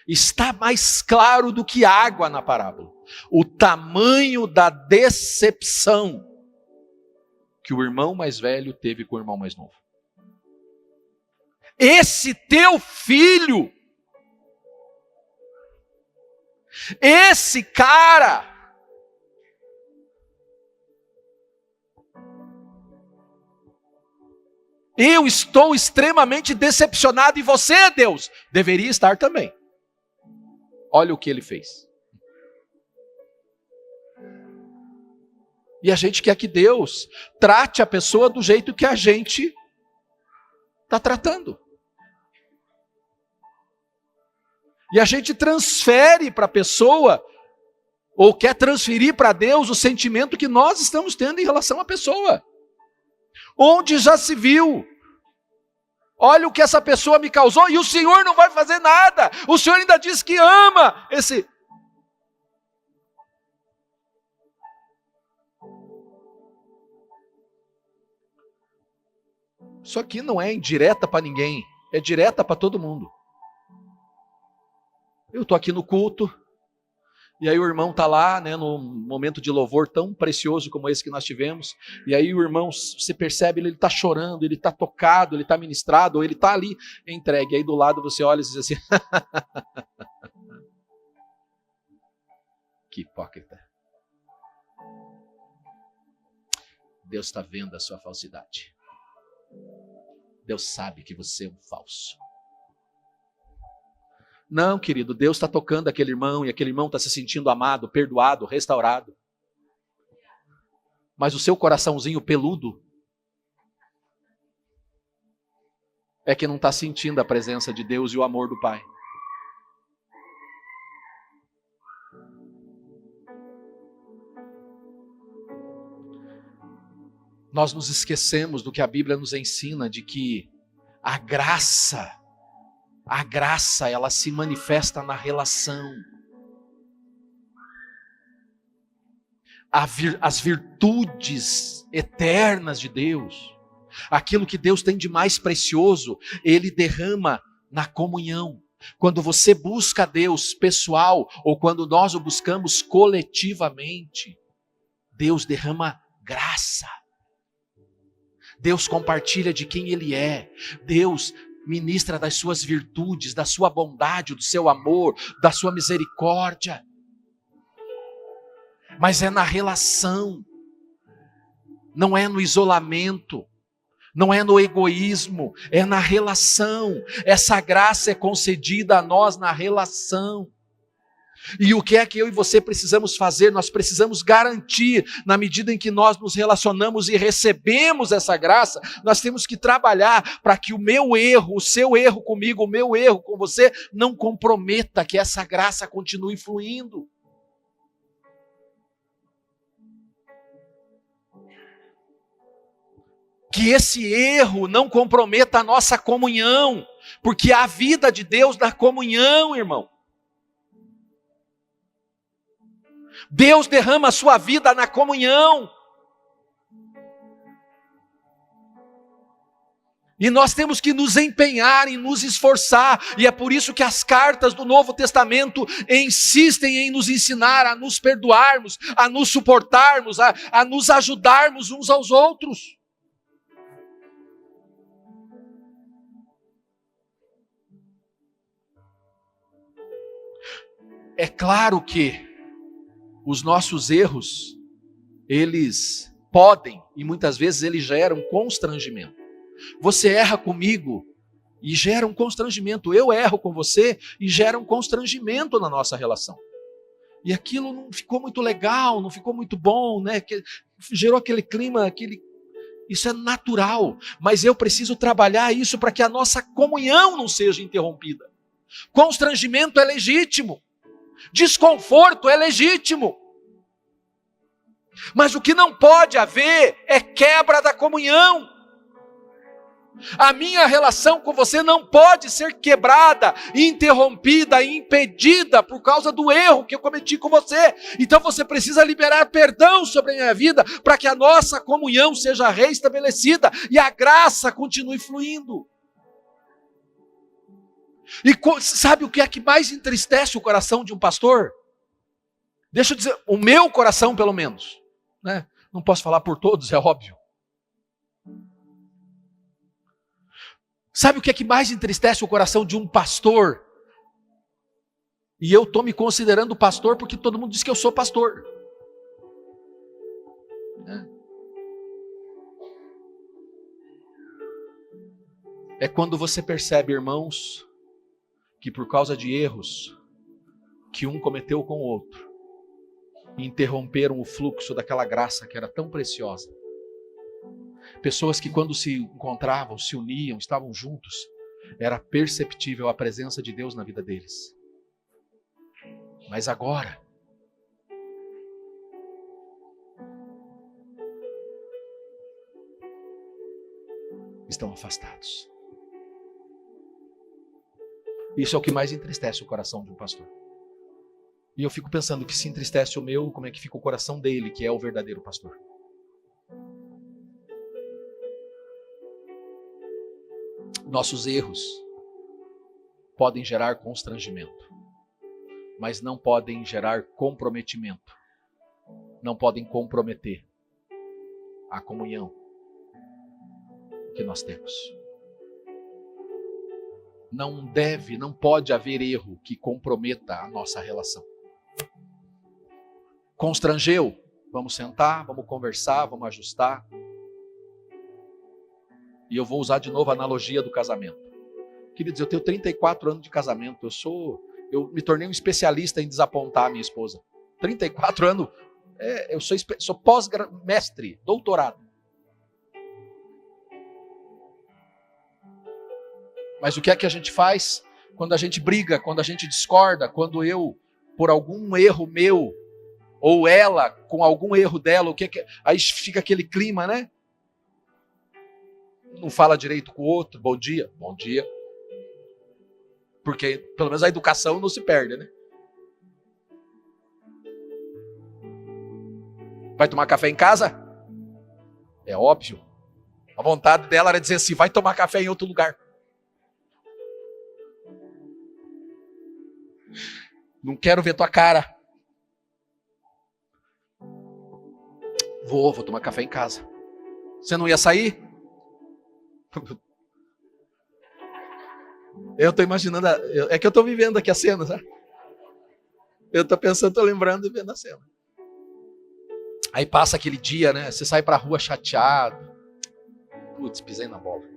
Está mais claro do que água na parábola. O tamanho da decepção que o irmão mais velho teve com o irmão mais novo. Esse teu filho, esse cara, eu estou extremamente decepcionado e você, Deus, deveria estar também. Olha o que ele fez. E a gente quer que Deus trate a pessoa do jeito que a gente está tratando. E a gente transfere para a pessoa, ou quer transferir para Deus o sentimento que nós estamos tendo em relação à pessoa. Onde já se viu? Olha o que essa pessoa me causou e o Senhor não vai fazer nada. O Senhor ainda diz que ama esse... Isso aqui não é indireta para ninguém, é direta para todo mundo. Eu estou aqui no culto, e aí o irmão está lá, né, num momento de louvor tão precioso como esse que nós tivemos, e aí o irmão, você percebe, ele está chorando, ele está tocado, ele está ministrado, ou ele está ali entregue. Aí do lado você olha e diz assim, que hipócrita. Deus está vendo a sua falsidade. Deus sabe que você é um falso. Não, querido, Deus está tocando aquele irmão e aquele irmão está se sentindo amado, perdoado, restaurado. Mas o seu coraçãozinho peludo é que não está sentindo a presença de Deus e o amor do Pai. Nós nos esquecemos do que a Bíblia nos ensina, de que a graça, ela se manifesta na relação. As virtudes eternas de Deus, aquilo que Deus tem de mais precioso, Ele derrama na comunhão. Quando você busca Deus pessoal, ou quando nós o buscamos coletivamente, Deus derrama graça. Deus compartilha de quem Ele é. Deus ministra das suas virtudes, da sua bondade, do seu amor, da sua misericórdia. Mas é na relação, não é no isolamento, não é no egoísmo, é na relação. Essa graça é concedida a nós na relação. E o que é que eu e você precisamos fazer? Nós precisamos garantir, na medida em que nós nos relacionamos e recebemos essa graça, nós temos que trabalhar para que o meu erro, o seu erro comigo, o meu erro com você, não comprometa que essa graça continue fluindo. Que esse erro não comprometa a nossa comunhão, porque há a vida de Deus na comunhão, irmão. Deus derrama a sua vida na comunhão. E nós temos que nos empenhar em nos esforçar. E é por isso que as cartas do Novo Testamento insistem em nos ensinar a nos perdoarmos, a nos suportarmos, a nos ajudarmos uns aos outros. É claro que os nossos erros, eles podem, e muitas vezes eles geram constrangimento. Você erra comigo e gera um constrangimento. Eu erro com você e gera um constrangimento na nossa relação. E aquilo não ficou muito legal, não ficou muito bom, né? Gerou aquele clima, isso é natural. Mas eu preciso trabalhar isso para que a nossa comunhão não seja interrompida. Constrangimento é legítimo. Desconforto é legítimo. Mas o que não pode haver é quebra da comunhão. A minha relação com você não pode ser quebrada, interrompida, impedida por causa do erro que eu cometi com você. Então você precisa liberar perdão sobre a minha vida para que a nossa comunhão seja reestabelecida e a graça continue fluindo. E sabe o que é que mais entristece o coração de um pastor? Deixa eu dizer, o meu coração pelo menos, né? Não posso falar por todos, é óbvio. Sabe o que é que mais entristece o coração de um pastor? E eu estou me considerando pastor porque todo mundo diz que eu sou pastor. É quando você percebe, irmãos, que por causa de erros que um cometeu com o outro, interromperam o fluxo daquela graça que era tão preciosa. Pessoas que quando se encontravam, se uniam, estavam juntos, era perceptível a presença de Deus na vida deles. Mas agora, estão afastados. Isso é o que mais entristece o coração de um pastor. E eu fico pensando que se entristece o meu, como é que fica o coração dele, que é o verdadeiro pastor? Nossos erros podem gerar constrangimento, mas não podem gerar comprometimento. Não podem comprometer a comunhão que nós temos. Não pode haver erro que comprometa a nossa relação. Constrangeu? Vamos sentar, vamos conversar, vamos ajustar. E eu vou usar de novo a analogia do casamento. Queridos, eu tenho 34 anos de casamento. Eu me tornei um especialista em desapontar a minha esposa. 34 anos, eu sou pós-mestre, doutorado. Mas o que é que a gente faz quando a gente briga, quando a gente discorda, quando eu, por algum erro meu, ou ela, com algum erro dela, aí fica aquele clima, né? Não fala direito com o outro, bom dia. Porque pelo menos a educação não se perde, né? Vai tomar café em casa? É óbvio. A vontade dela era dizer assim, vai tomar café em outro lugar. Não quero ver tua cara. Vou tomar café em casa. Você não ia sair? Eu estou imaginando, é que eu estou vivendo aqui a cena, sabe? Eu estou pensando, estou lembrando e vendo a cena. Aí passa aquele dia, né? Você sai pra rua chateado. Putz, pisei na bola.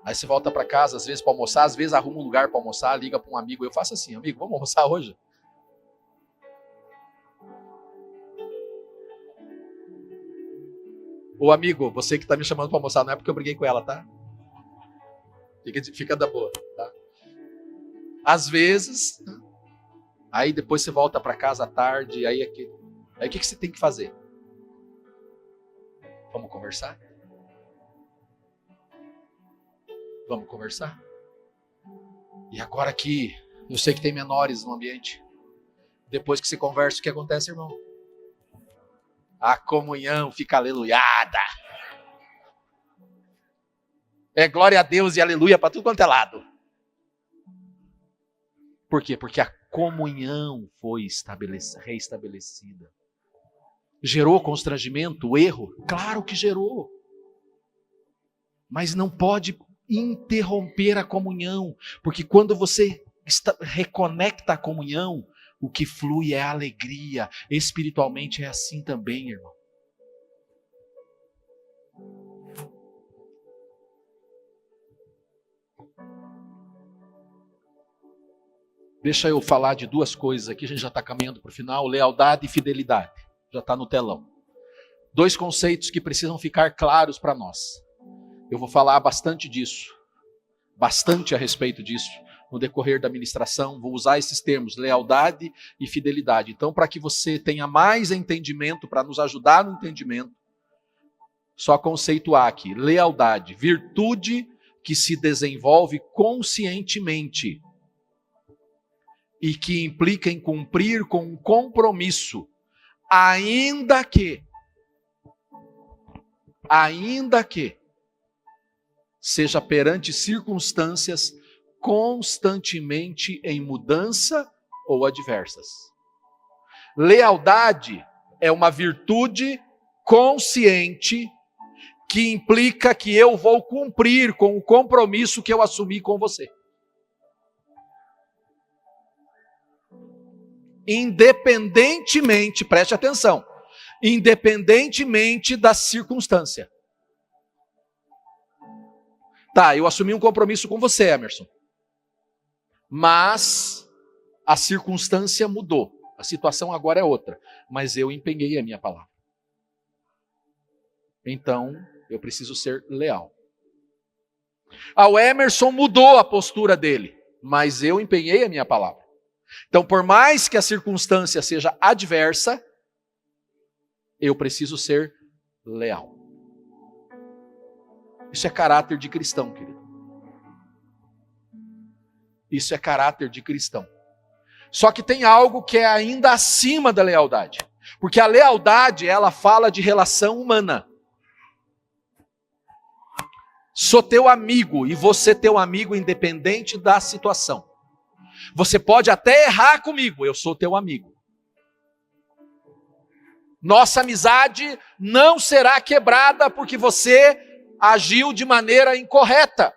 Aí você volta para casa, às vezes para almoçar, às vezes arruma um lugar para almoçar, liga para um amigo. Eu faço assim, amigo, vamos almoçar hoje? Ô amigo, você que está me chamando para almoçar, não é porque eu briguei com ela, tá? Fica da boa, tá? Às vezes, aí depois você volta para casa à tarde, aí o que você tem que fazer? Vamos conversar? Vamos conversar? E agora que eu sei que tem menores no ambiente, depois que você conversa, o que acontece, irmão? A comunhão fica aleluiada. É glória a Deus e aleluia para tudo quanto é lado. Por quê? Porque a comunhão foi reestabelecida. Gerou constrangimento, erro? Claro que gerou. Mas não pode interromper a comunhão, porque quando você reconecta a comunhão, o que flui é a alegria. Espiritualmente é assim também, irmão. Deixa eu falar de duas coisas aqui, a gente já está caminhando para o final. Lealdade e fidelidade, já está no telão. Dois conceitos que precisam ficar claros para nós. Eu vou falar bastante disso, bastante a respeito disso, no decorrer da ministração. Vou usar esses termos, lealdade e fidelidade. Então, para que você tenha mais entendimento, para nos ajudar no entendimento, só conceituar aqui, lealdade, virtude que se desenvolve conscientemente e que implica em cumprir com um compromisso, ainda que seja perante circunstâncias constantemente em mudança ou adversas. Lealdade é uma virtude consciente que implica que eu vou cumprir com o compromisso que eu assumi com você. Independentemente, preste atenção, independentemente da circunstância. Tá, eu assumi um compromisso com você, Emerson. Mas a circunstância mudou. A situação agora é outra. Mas eu empenhei a minha palavra. Então, eu preciso ser leal. O Emerson mudou a postura dele. Mas eu empenhei a minha palavra. Então, por mais que a circunstância seja adversa, eu preciso ser leal. Isso é caráter de cristão, querido. Isso é caráter de cristão. Só que tem algo que é ainda acima da lealdade. Porque a lealdade, ela fala de relação humana. Sou teu amigo e você teu amigo independente da situação. Você pode até errar comigo, eu sou teu amigo. Nossa amizade não será quebrada porque você agiu de maneira incorreta.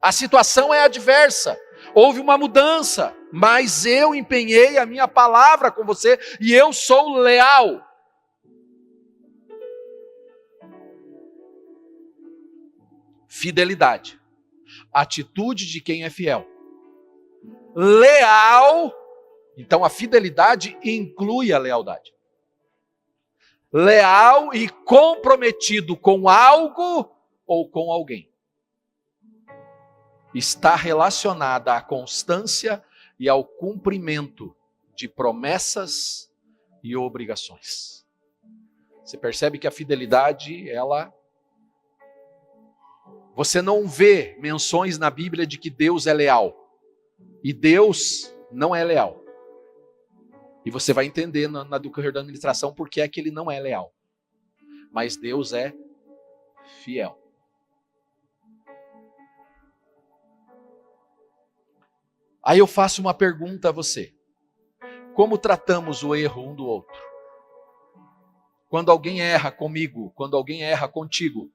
A situação é adversa. Houve uma mudança, mas eu empenhei a minha palavra com você e eu sou leal. Fidelidade. Atitude de quem é fiel. Leal. Então a fidelidade inclui a lealdade. Leal e comprometido com algo ou com alguém. Está relacionada à constância e ao cumprimento de promessas e obrigações. Você percebe que a fidelidade, você não vê menções na Bíblia de que Deus é leal. E Deus não é leal. E você vai entender na decorrer da administração por que é que ele não é leal. Mas Deus é fiel. Aí eu faço uma pergunta a você. Como tratamos o erro um do outro? Quando alguém erra comigo, quando alguém erra contigo,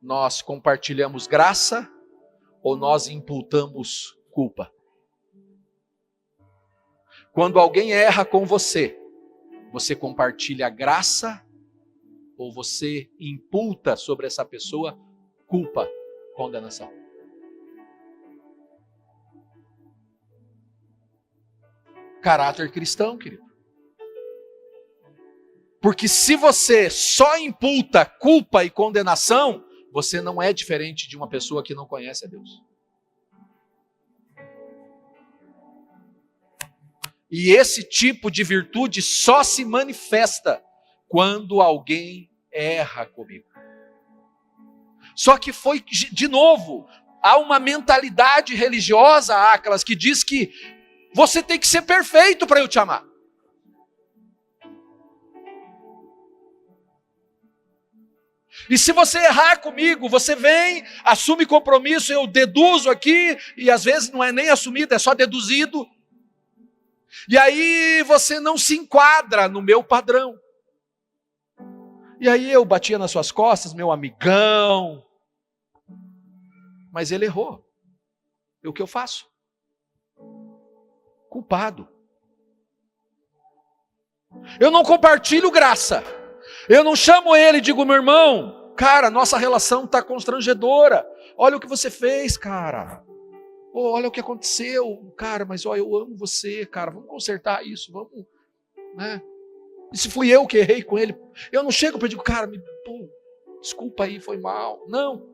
nós compartilhamos graça ou nós imputamos culpa? Quando alguém erra com você, você compartilha graça ou você imputa sobre essa pessoa culpa, condenação? Caráter cristão, querido. Porque se você só imputa culpa e condenação, você não é diferente de uma pessoa que não conhece a Deus. E esse tipo de virtude só se manifesta quando alguém erra comigo. Só que foi, de novo, há uma mentalidade religiosa, Aclas, que diz que você tem que ser perfeito para eu te amar. E se você errar comigo, você vem, assume compromisso, eu deduzo aqui, e às vezes não é nem assumido, é só deduzido. E aí você não se enquadra no meu padrão. E aí eu batia nas suas costas, meu amigão. Mas ele errou. E o que eu faço? Culpado. Eu não compartilho graça. Eu não chamo ele e digo, meu irmão, cara, nossa relação está constrangedora. Olha o que você fez, cara. Oh, olha o que aconteceu, cara, mas ó, eu amo você, cara, vamos consertar isso, vamos, né? E se fui eu que errei com ele, eu não chego para dizer, cara, desculpa aí, foi mal. Não.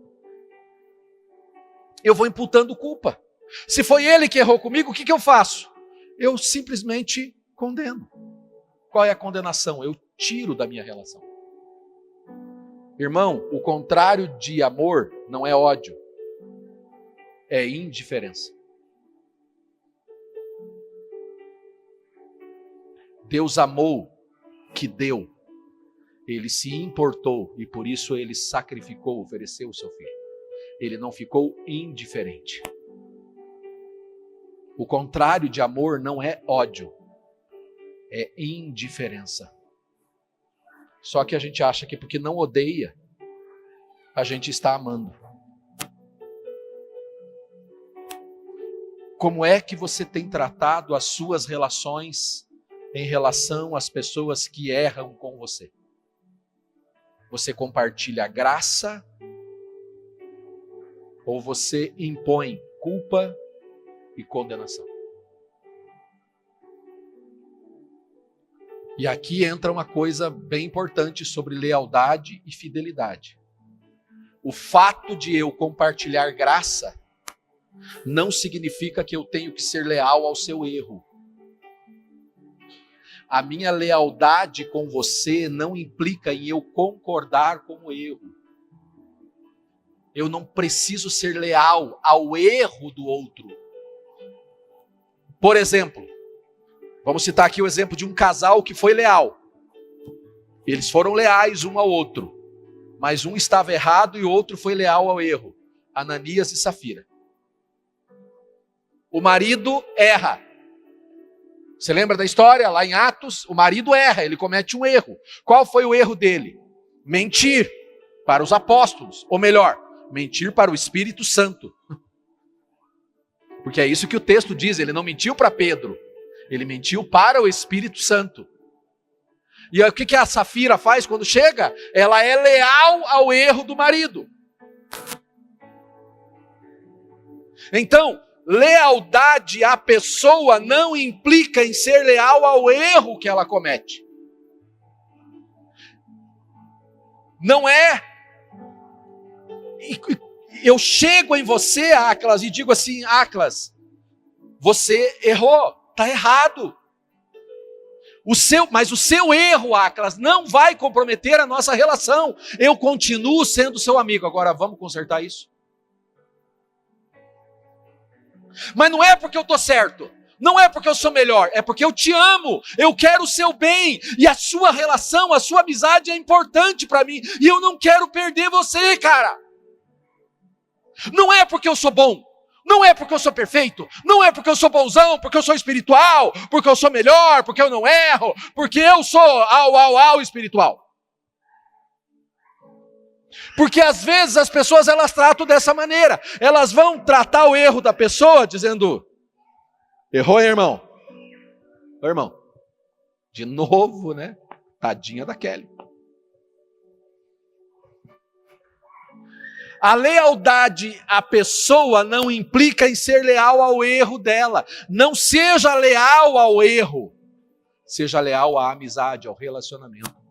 Eu vou imputando culpa. Se foi ele que errou comigo, o que eu faço? Eu simplesmente condeno. Qual é a condenação? Eu tiro da minha relação. Irmão, o contrário de amor não é ódio. É indiferença. Deus amou que deu. Ele se importou e por isso ele sacrificou, ofereceu o seu filho. Ele não ficou indiferente. O contrário de amor não é ódio, é indiferença. Só que a gente acha que porque não odeia, a gente está amando. Como é que você tem tratado as suas relações em relação às pessoas que erram com você? Você compartilha graça ou você impõe culpa e condenação? E aqui entra uma coisa bem importante sobre lealdade e fidelidade. O fato de eu compartilhar graça não significa que eu tenho que ser leal ao seu erro. A minha lealdade com você não implica em eu concordar com o erro. Eu não preciso ser leal ao erro do outro. Por exemplo, vamos citar aqui o exemplo de um casal que foi leal. Eles foram leais um ao outro, mas um estava errado e o outro foi leal ao erro. Ananias e Safira. O marido erra. Você lembra da história? Lá em Atos, o marido erra, ele comete um erro. Qual foi o erro dele? Mentir para os apóstolos. Ou melhor, mentir para o Espírito Santo. Porque é isso que o texto diz, ele não mentiu para Pedro. Ele mentiu para o Espírito Santo. E aí, o que a Safira faz quando chega? Ela é leal ao erro do marido. Então, lealdade à pessoa não implica em ser leal ao erro que ela comete. Não é. Eu chego em você, Aclas, e digo assim: Aclas, você errou, está errado. Mas o seu erro, Aclas, não vai comprometer a nossa relação. Eu continuo sendo seu amigo. Agora vamos consertar isso? Mas não é porque eu estou certo, não é porque eu sou melhor, é porque eu te amo, eu quero o seu bem, e a sua relação, a sua amizade é importante para mim, e eu não quero perder você, cara. Não é porque eu sou bom, não é porque eu sou perfeito, não é porque eu sou bonzão, porque eu sou espiritual, porque eu sou melhor, porque eu não erro, porque eu sou au espiritual. Porque às vezes as pessoas elas tratam dessa maneira. Elas vão tratar o erro da pessoa dizendo: errou, irmão. Ô, irmão, de novo, né? Tadinha da Kelly. A lealdade à pessoa não implica em ser leal ao erro dela. Não seja leal ao erro. Seja leal à amizade, ao relacionamento.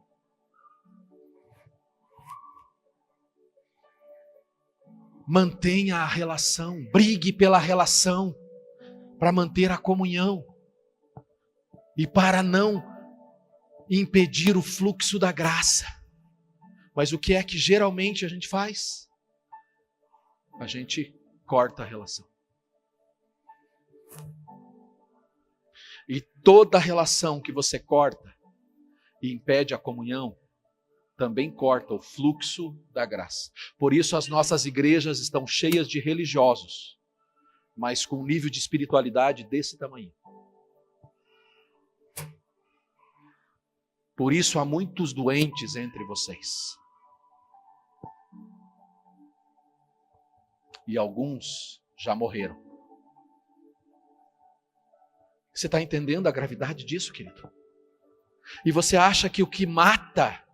Mantenha a relação, brigue pela relação, para manter a comunhão e para não impedir o fluxo da graça. Mas o que é que geralmente a gente faz? A gente corta a relação. E toda relação que você corta e impede a comunhão, também corta o fluxo da graça. Por isso as nossas igrejas estão cheias de religiosos, mas com um nível de espiritualidade desse tamanho. Por isso há muitos doentes entre vocês. E alguns já morreram. Você está entendendo a gravidade disso, querido? E você acha que o que mata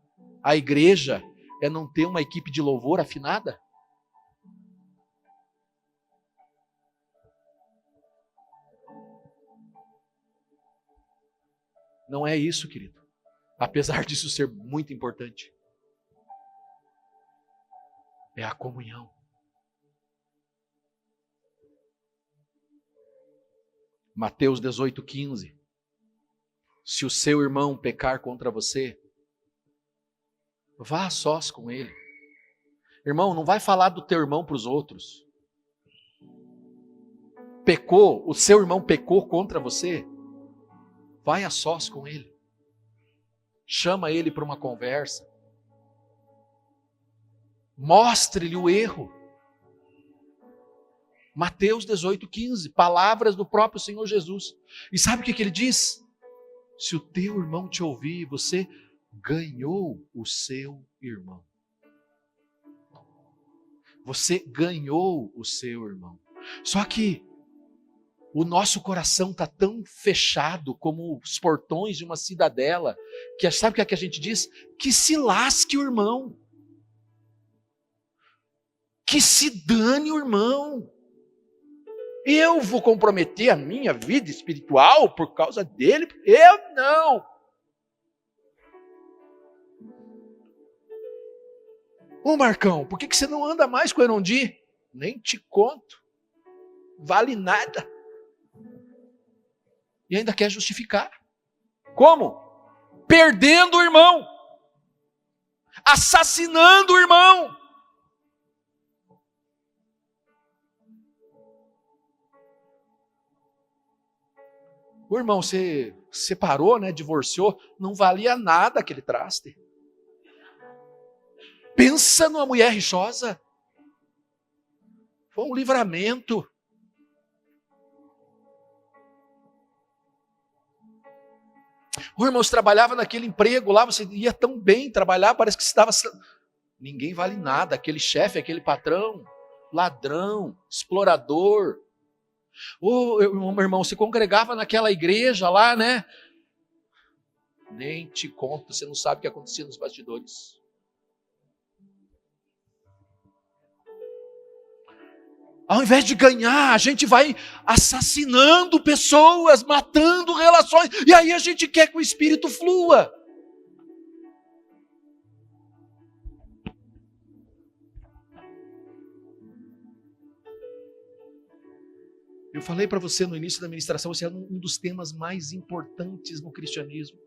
a igreja é não ter uma equipe de louvor afinada? Não é isso, querido. Apesar disso ser muito importante. É a comunhão. Mateus 18:15. Se o seu irmão pecar contra você, vá a sós com ele. Irmão, não vai falar do teu irmão para os outros. Pecou, o seu irmão pecou contra você, vai a sós com ele. Chama ele para uma conversa. Mostre-lhe o erro. Mateus 18:15, palavras do próprio Senhor Jesus. E sabe o que ele diz? Se o teu irmão te ouvir, você ganhou o seu irmão. Você ganhou o seu irmão. Só que o nosso coração está tão fechado como os portões de uma cidadela, que sabe o que a gente diz? Que se lasque o irmão. Que se dane o irmão. Eu vou comprometer a minha vida espiritual por causa dele? Eu não. Ô Marcão, por que você não anda mais com o Erondi? Nem te conto. Vale nada. E ainda quer justificar. Como? Perdendo o irmão. Assassinando o irmão. O irmão, você separou, né? Divorciou, não valia nada aquele traste. Pensa numa mulher rixosa. Foi um livramento. O irmão, você trabalhava naquele emprego lá, você ia tão bem trabalhar, parece que você estava... Ninguém vale nada, aquele chefe, aquele patrão, ladrão, explorador. Ô, meu irmão, você congregava naquela igreja lá, né? Nem te conto, você não sabe o que acontecia nos bastidores. Ao invés de ganhar, a gente vai assassinando pessoas, matando relações, e aí a gente quer que o Espírito flua. Eu falei para você no início da ministração, esse é um dos temas mais importantes no cristianismo.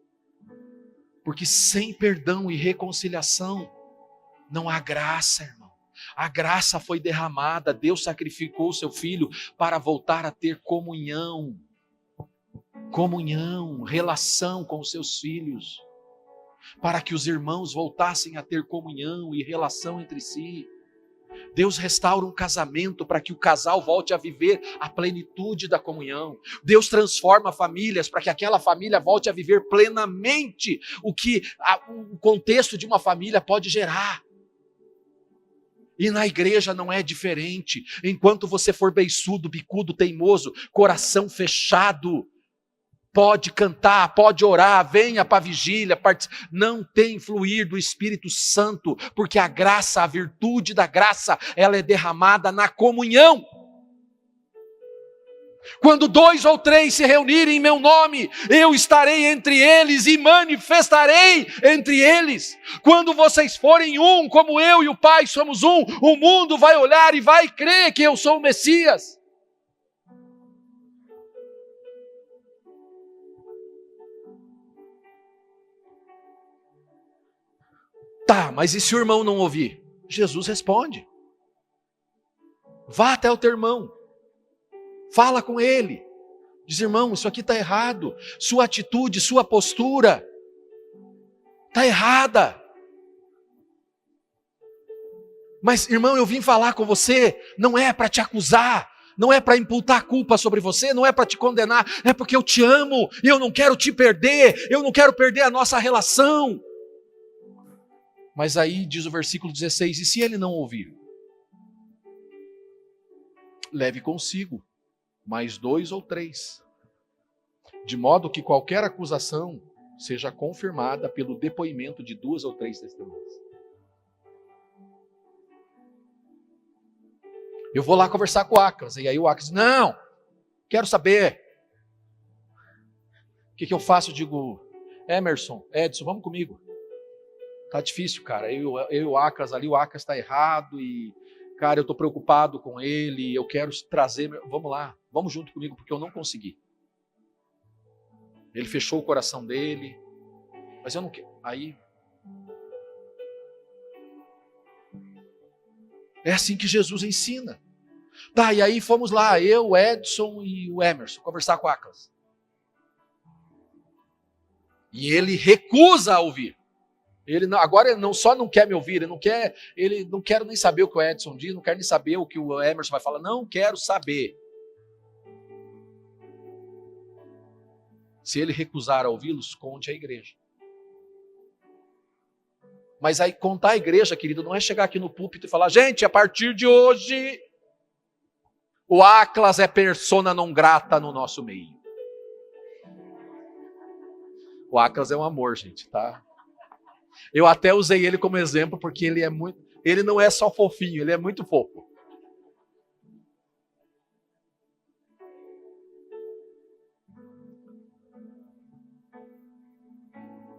Porque sem perdão e reconciliação, não há graça, irmão. A graça foi derramada, Deus sacrificou o seu Filho para voltar a ter comunhão. Comunhão, relação com os seus filhos. Para que os irmãos voltassem a ter comunhão e relação entre si. Deus restaura um casamento para que o casal volte a viver a plenitude da comunhão. Deus transforma famílias para que aquela família volte a viver plenamente o que o contexto de uma família pode gerar. E na igreja não é diferente. Enquanto você for beiçudo, bicudo, teimoso, coração fechado, pode cantar, pode orar, venha para a vigília, não tem fluir do Espírito Santo, porque a graça, a virtude da graça, ela é derramada na comunhão. Quando 2 ou 3 se reunirem em meu nome, eu estarei entre eles e manifestarei entre eles. Quando vocês forem um, como eu e o Pai somos um, o mundo vai olhar e vai crer que eu sou o Messias. Tá, mas e se o irmão não ouvir? Jesus responde. Vá até o teu irmão. Fala com ele. Diz, irmão, isso aqui está errado. Sua atitude, sua postura está errada. Mas, irmão, eu vim falar com você, não é para te acusar, não é para imputar culpa sobre você, não é para te condenar, é porque eu te amo e eu não quero te perder, eu não quero perder a nossa relação. Mas aí diz o versículo 16, e se ele não ouvir? Leve consigo mais 2 ou 3, de modo que qualquer acusação seja confirmada pelo depoimento de 2 ou 3 testemunhas. Eu vou lá conversar com o Acas, e aí o Acas diz, não, quero saber. O que eu faço? Eu digo, Emerson, Edson, vamos comigo. Tá difícil, cara, eu e o Acas ali, o Acas está errado e, cara, eu estou preocupado com ele, eu quero trazer, vamos lá, vamos junto comigo, porque eu não consegui. Ele fechou o coração dele, mas eu não quero. Aí, é assim que Jesus ensina. Tá, e aí fomos lá, eu, o Edson e o Emerson, conversar com o Acas. E ele recusa a ouvir. Agora ele só não quer me ouvir, ele não quer nem saber o que o Edson diz, não quer nem saber o que o Emerson vai falar, não quero saber. Se ele recusar a ouvi-los, conte à igreja. Mas aí contar à igreja, querido, não é chegar aqui no púlpito e falar, gente, a partir de hoje, o Aclas é persona non grata no nosso meio. O Aclas é um amor, gente, tá? Eu até usei ele como exemplo, porque ele não é só fofinho, ele é muito fofo.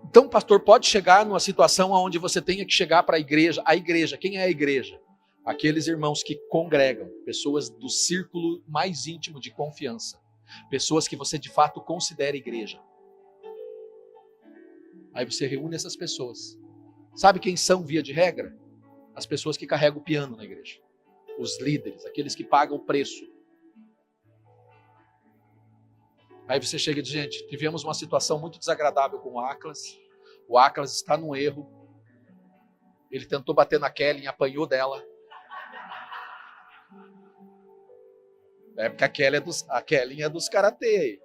Então, pastor, pode chegar numa situação onde você tenha que chegar para a igreja. A igreja, quem é a igreja? Aqueles irmãos que congregam, pessoas do círculo mais íntimo de confiança. Pessoas que você de fato considera igreja. Aí você reúne essas pessoas. Sabe quem são, via de regra? As pessoas que carregam o piano na igreja. Os líderes, aqueles que pagam o preço. Aí você chega e diz, gente, tivemos uma situação muito desagradável com o Aclas. O Aclas está num erro. Ele tentou bater na Kelly, apanhou dela. É porque a Kelly é dos karatê.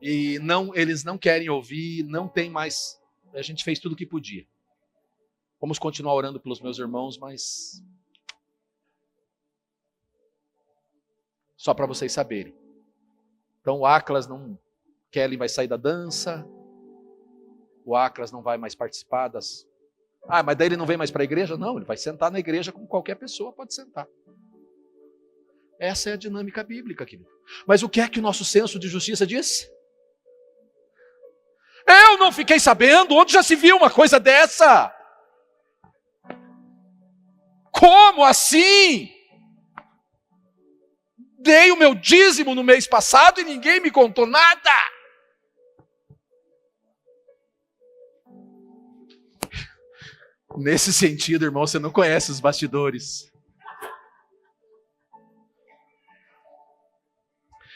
E eles não querem ouvir, não tem mais. A gente fez tudo o que podia. Vamos continuar orando pelos meus irmãos, mas só para vocês saberem. Então o Aclas não. Kelly vai sair da dança. O Aclas não vai mais participar das. Ah, mas daí ele não vem mais para a igreja? Não, ele vai sentar na igreja como qualquer pessoa pode sentar. Essa é a dinâmica bíblica, querido. Mas o que é que o nosso senso de justiça diz? Eu não fiquei sabendo, onde já se viu uma coisa dessa? Como assim? Dei o meu dízimo no mês passado e ninguém me contou nada. Nesse sentido, irmão, você não conhece os bastidores.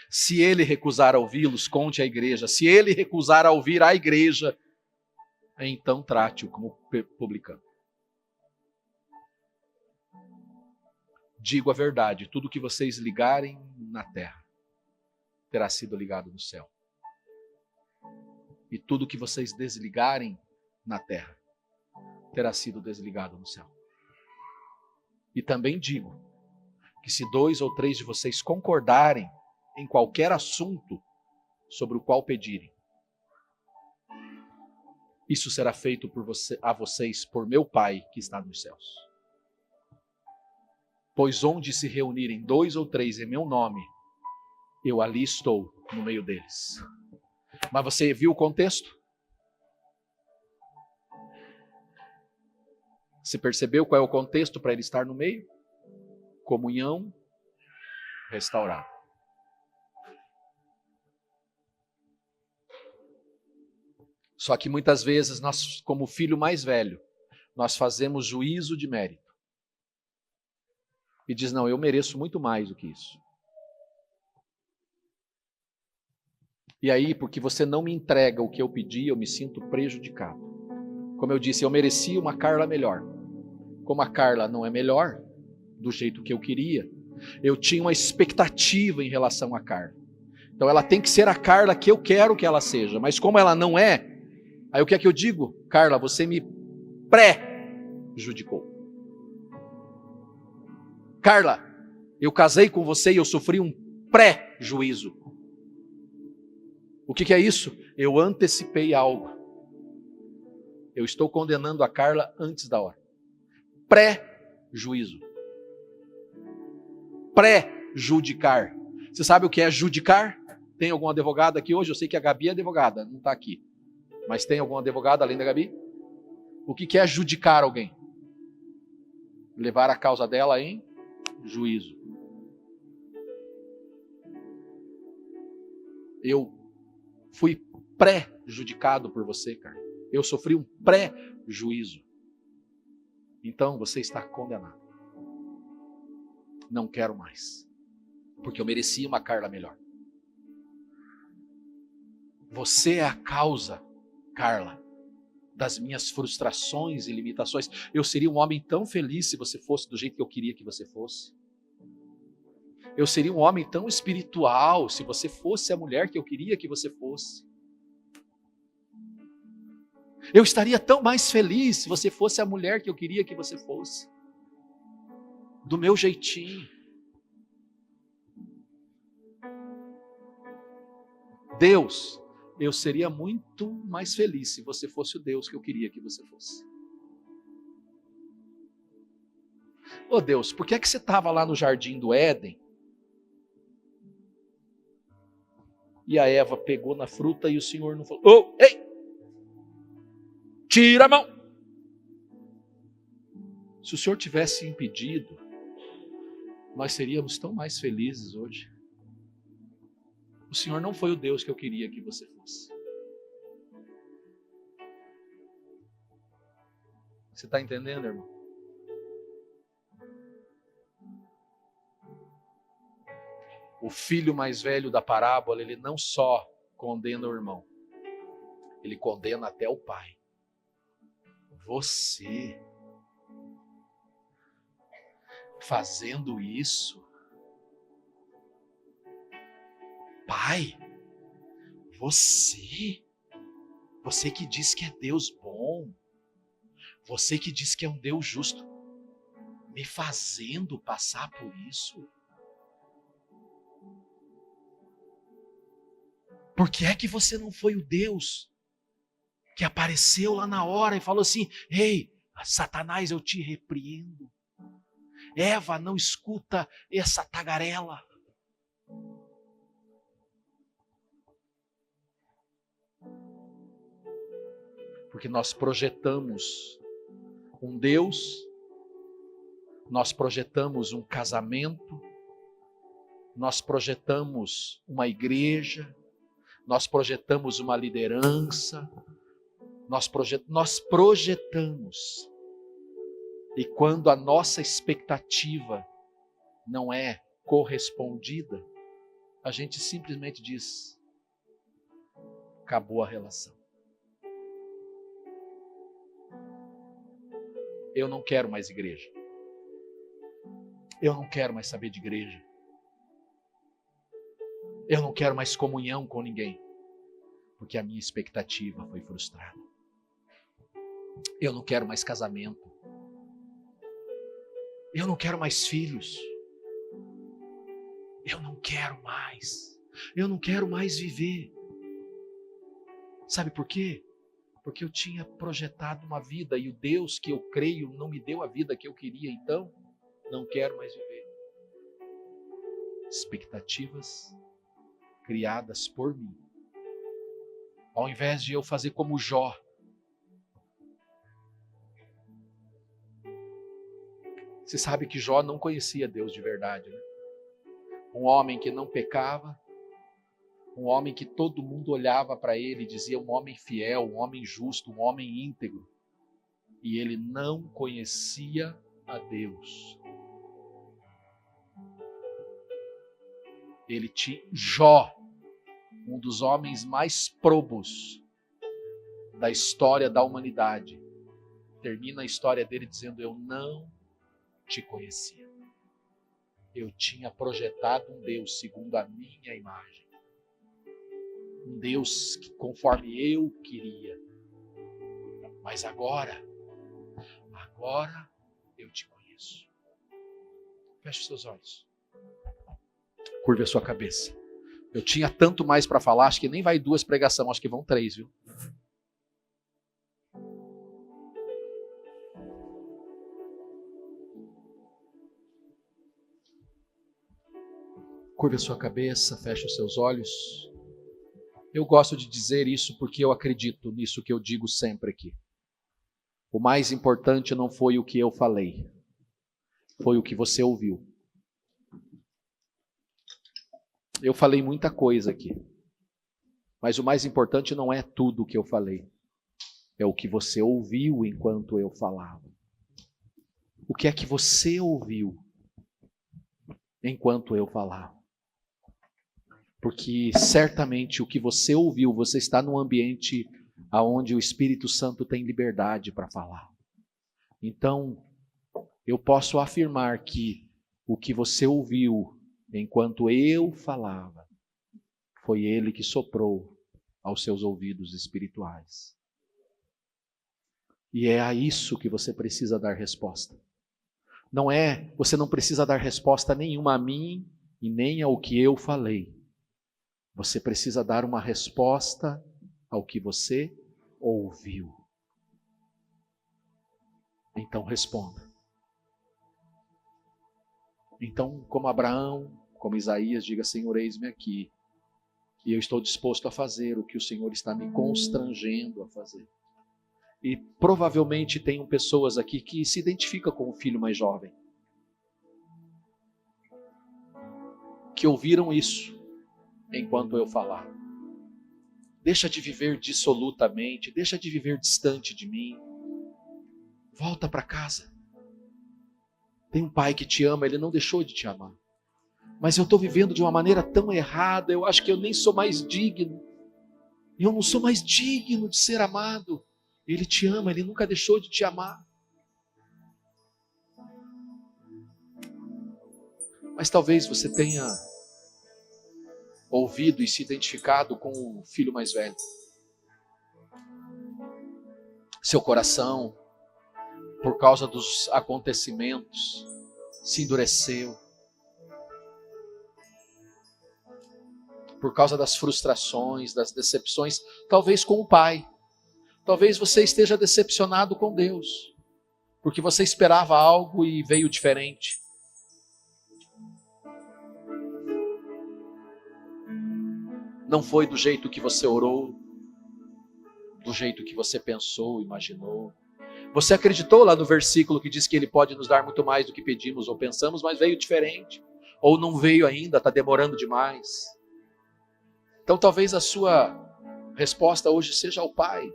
Se ele recusar a ouvi-los, conte à igreja. Se ele recusar a ouvir a igreja, então trate-o como publicano. Digo a verdade, tudo que vocês ligarem na terra terá sido ligado no céu. E tudo que vocês desligarem na terra terá sido desligado no céu. E também digo que se 2 ou 3 de vocês concordarem em qualquer assunto sobre o qual pedirem, isso será feito a vocês por meu Pai que está nos céus. Pois onde se reunirem 2 ou 3 em meu nome, eu ali estou no meio deles. Mas você viu o contexto? Você percebeu qual é o contexto para ele estar no meio? Comunhão restaurada. Só que muitas vezes nós, como filho mais velho, nós fazemos juízo de mérito. E diz, não, eu mereço muito mais do que isso. E aí, porque você não me entrega o que eu pedi, eu me sinto prejudicado. Como eu disse, eu merecia uma Carla melhor. Como a Carla não é melhor, do jeito que eu queria, eu tinha uma expectativa em relação à Carla. Então ela tem que ser a Carla que eu quero que ela seja. Mas como ela não é, aí o que é que eu digo? Carla, você me prejudicou. Carla, eu casei com você e eu sofri um pré-juízo. O que é isso? Eu antecipei algo. Eu estou condenando a Carla antes da hora. Pré-juízo. Pré-judicar. Você sabe o que é judicar? Tem algum advogado aqui hoje? Eu sei que a Gabi é advogada, não está aqui. Mas tem algum advogado além da Gabi? O que é judicar alguém? Levar a causa dela em juízo. Eu fui pré-judicado por você, cara. Eu sofri um pré-juízo. Então você está condenado. Não quero mais. Porque eu merecia uma Carla melhor. Você é a causa Carla, das minhas frustrações e limitações. Eu seria um homem tão feliz se você fosse do jeito que eu queria que você fosse. Eu seria um homem tão espiritual se você fosse a mulher que eu queria que você fosse. Eu estaria tão mais feliz se você fosse a mulher que eu queria que você fosse. Do meu jeitinho. Deus, eu seria muito mais feliz se você fosse o Deus que eu queria que você fosse. Ô Deus, por que é que você estava lá no jardim do Éden? E a Eva pegou na fruta e o Senhor não falou: "Oh, ei! Tira a mão!" Se o Senhor tivesse impedido, nós seríamos tão mais felizes hoje. O Senhor não foi o Deus que eu queria que você fosse. Você está entendendo, irmão? O filho mais velho da parábola, ele não só condena o irmão, ele condena até o pai. Você fazendo isso, pai, você que diz que é Deus bom, você que diz que é um Deus justo, me fazendo passar por isso? Por que é que você não foi o Deus que apareceu lá na hora e falou assim: "Ei, Satanás, eu te repreendo. Eva, não escuta essa tagarela." Porque nós projetamos um Deus, nós projetamos um casamento, nós projetamos uma igreja, nós projetamos uma liderança, nós projetamos. E quando a nossa expectativa não é correspondida, a gente simplesmente diz: acabou a relação. Eu não quero mais igreja. Eu não quero mais saber de igreja. Eu não quero mais comunhão com ninguém, porque a minha expectativa foi frustrada. Eu não quero mais casamento. Eu não quero mais filhos. Eu não quero mais. Eu não quero mais viver. Sabe por quê? Porque eu tinha projetado uma vida e o Deus que eu creio não me deu a vida que eu queria, então não quero mais viver. Expectativas criadas por mim. Ao invés de eu fazer como Jó. Você sabe que Jó não conhecia Deus de verdade, né? Um homem que não pecava, um homem que todo mundo olhava para ele e dizia um homem fiel, um homem justo, um homem íntegro. E ele não conhecia a Deus. Ele tinha Jó, um dos homens mais probos da história da humanidade. Termina a história dele dizendo: eu não te conhecia. Eu tinha projetado um Deus segundo a minha imagem. Um Deus que conforme eu queria. Mas agora eu te conheço. Feche seus olhos. Curve a sua cabeça. Eu tinha tanto mais para falar, acho que nem vai 2 pregações, acho que vão 3, viu? Curve a sua cabeça, feche os seus olhos. Eu gosto de dizer isso porque eu acredito nisso que eu digo sempre aqui. O mais importante não foi o que eu falei, foi o que você ouviu. Eu falei muita coisa aqui, mas o mais importante não é tudo o que eu falei, é o que você ouviu enquanto eu falava. O que é que você ouviu enquanto eu falava? Porque certamente o que você ouviu, você está num ambiente aonde o Espírito Santo tem liberdade para falar. Então, eu posso afirmar que o que você ouviu enquanto eu falava, foi Ele que soprou aos seus ouvidos espirituais. E é a isso que você precisa dar resposta. Você não precisa dar resposta nenhuma a mim e nem ao que eu falei. Você precisa dar uma resposta ao que você ouviu. Então responda. Então, como Abraão, como Isaías, diga: Senhor, eis-me aqui. E eu estou disposto a fazer o que o Senhor está me constrangendo a fazer. E provavelmente tem pessoas aqui que se identificam com o filho mais jovem, que ouviram isso enquanto eu falava. Deixa de viver dissolutamente, deixa de viver distante de mim. Volta para casa. Tem um pai que te ama, ele não deixou de te amar. Mas eu estou vivendo de uma maneira tão errada, eu acho que eu nem sou mais digno. Eu não sou mais digno de ser amado. Ele te ama, Ele nunca deixou de te amar. Mas talvez você tenha ouvido e se identificado com o filho mais velho. Seu coração, por causa dos acontecimentos, se endureceu. Por causa das frustrações, das decepções, talvez com o pai. Talvez você esteja decepcionado com Deus, porque você esperava algo e veio diferente. Não foi do jeito que você orou, do jeito que você pensou, imaginou. Você acreditou lá no versículo que diz que Ele pode nos dar muito mais do que pedimos ou pensamos, mas veio diferente. Ou não veio ainda, está demorando demais. Então talvez a sua resposta hoje seja ao Pai.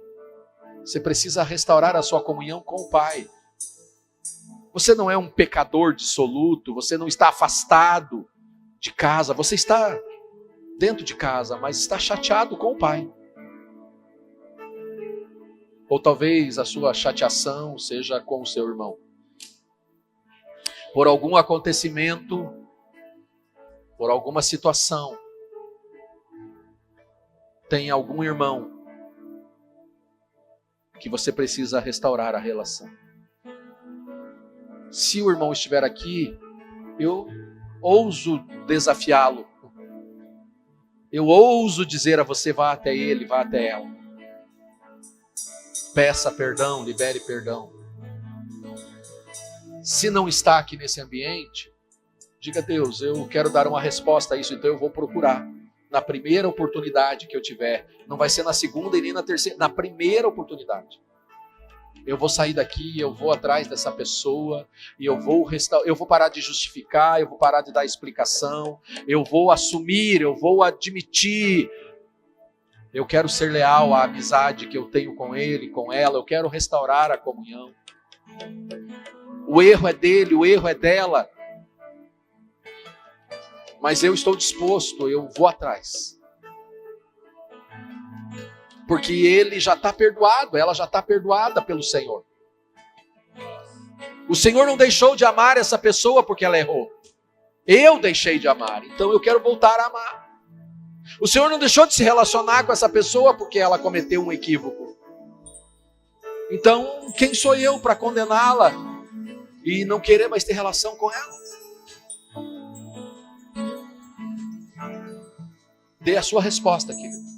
Você precisa restaurar a sua comunhão com o Pai. Você não é um pecador dissoluto, você não está afastado de casa, você está dentro de casa, mas está chateado com o Pai. Ou talvez a sua chateação seja com o seu irmão. Por algum acontecimento, por alguma situação, tem algum irmão que você precisa restaurar a relação. Se o irmão estiver aqui, eu ouso desafiá-lo. Eu ouso dizer a você: vá até ele, vá até ela. Peça perdão, libere perdão. Se não está aqui nesse ambiente, diga: Deus, eu quero dar uma resposta a isso, então eu vou procurar. Na primeira oportunidade que eu tiver, não vai ser na segunda e nem na terceira, na primeira oportunidade. Eu vou sair daqui, eu vou atrás dessa pessoa, e eu vou parar de justificar, eu vou parar de dar explicação, eu vou assumir, eu vou admitir. Eu quero ser leal à amizade que eu tenho com ele, com ela, eu quero restaurar a comunhão. O erro é dele, o erro é dela. Mas eu estou disposto, eu vou atrás. Porque ele já está perdoado, ela já está perdoada pelo Senhor. O Senhor não deixou de amar essa pessoa porque ela errou. Eu deixei de amar, então eu quero voltar a amar. O Senhor não deixou de se relacionar com essa pessoa porque ela cometeu um equívoco. Então, quem sou eu para condená-la e não querer mais ter relação com ela? Dê a sua resposta, querido.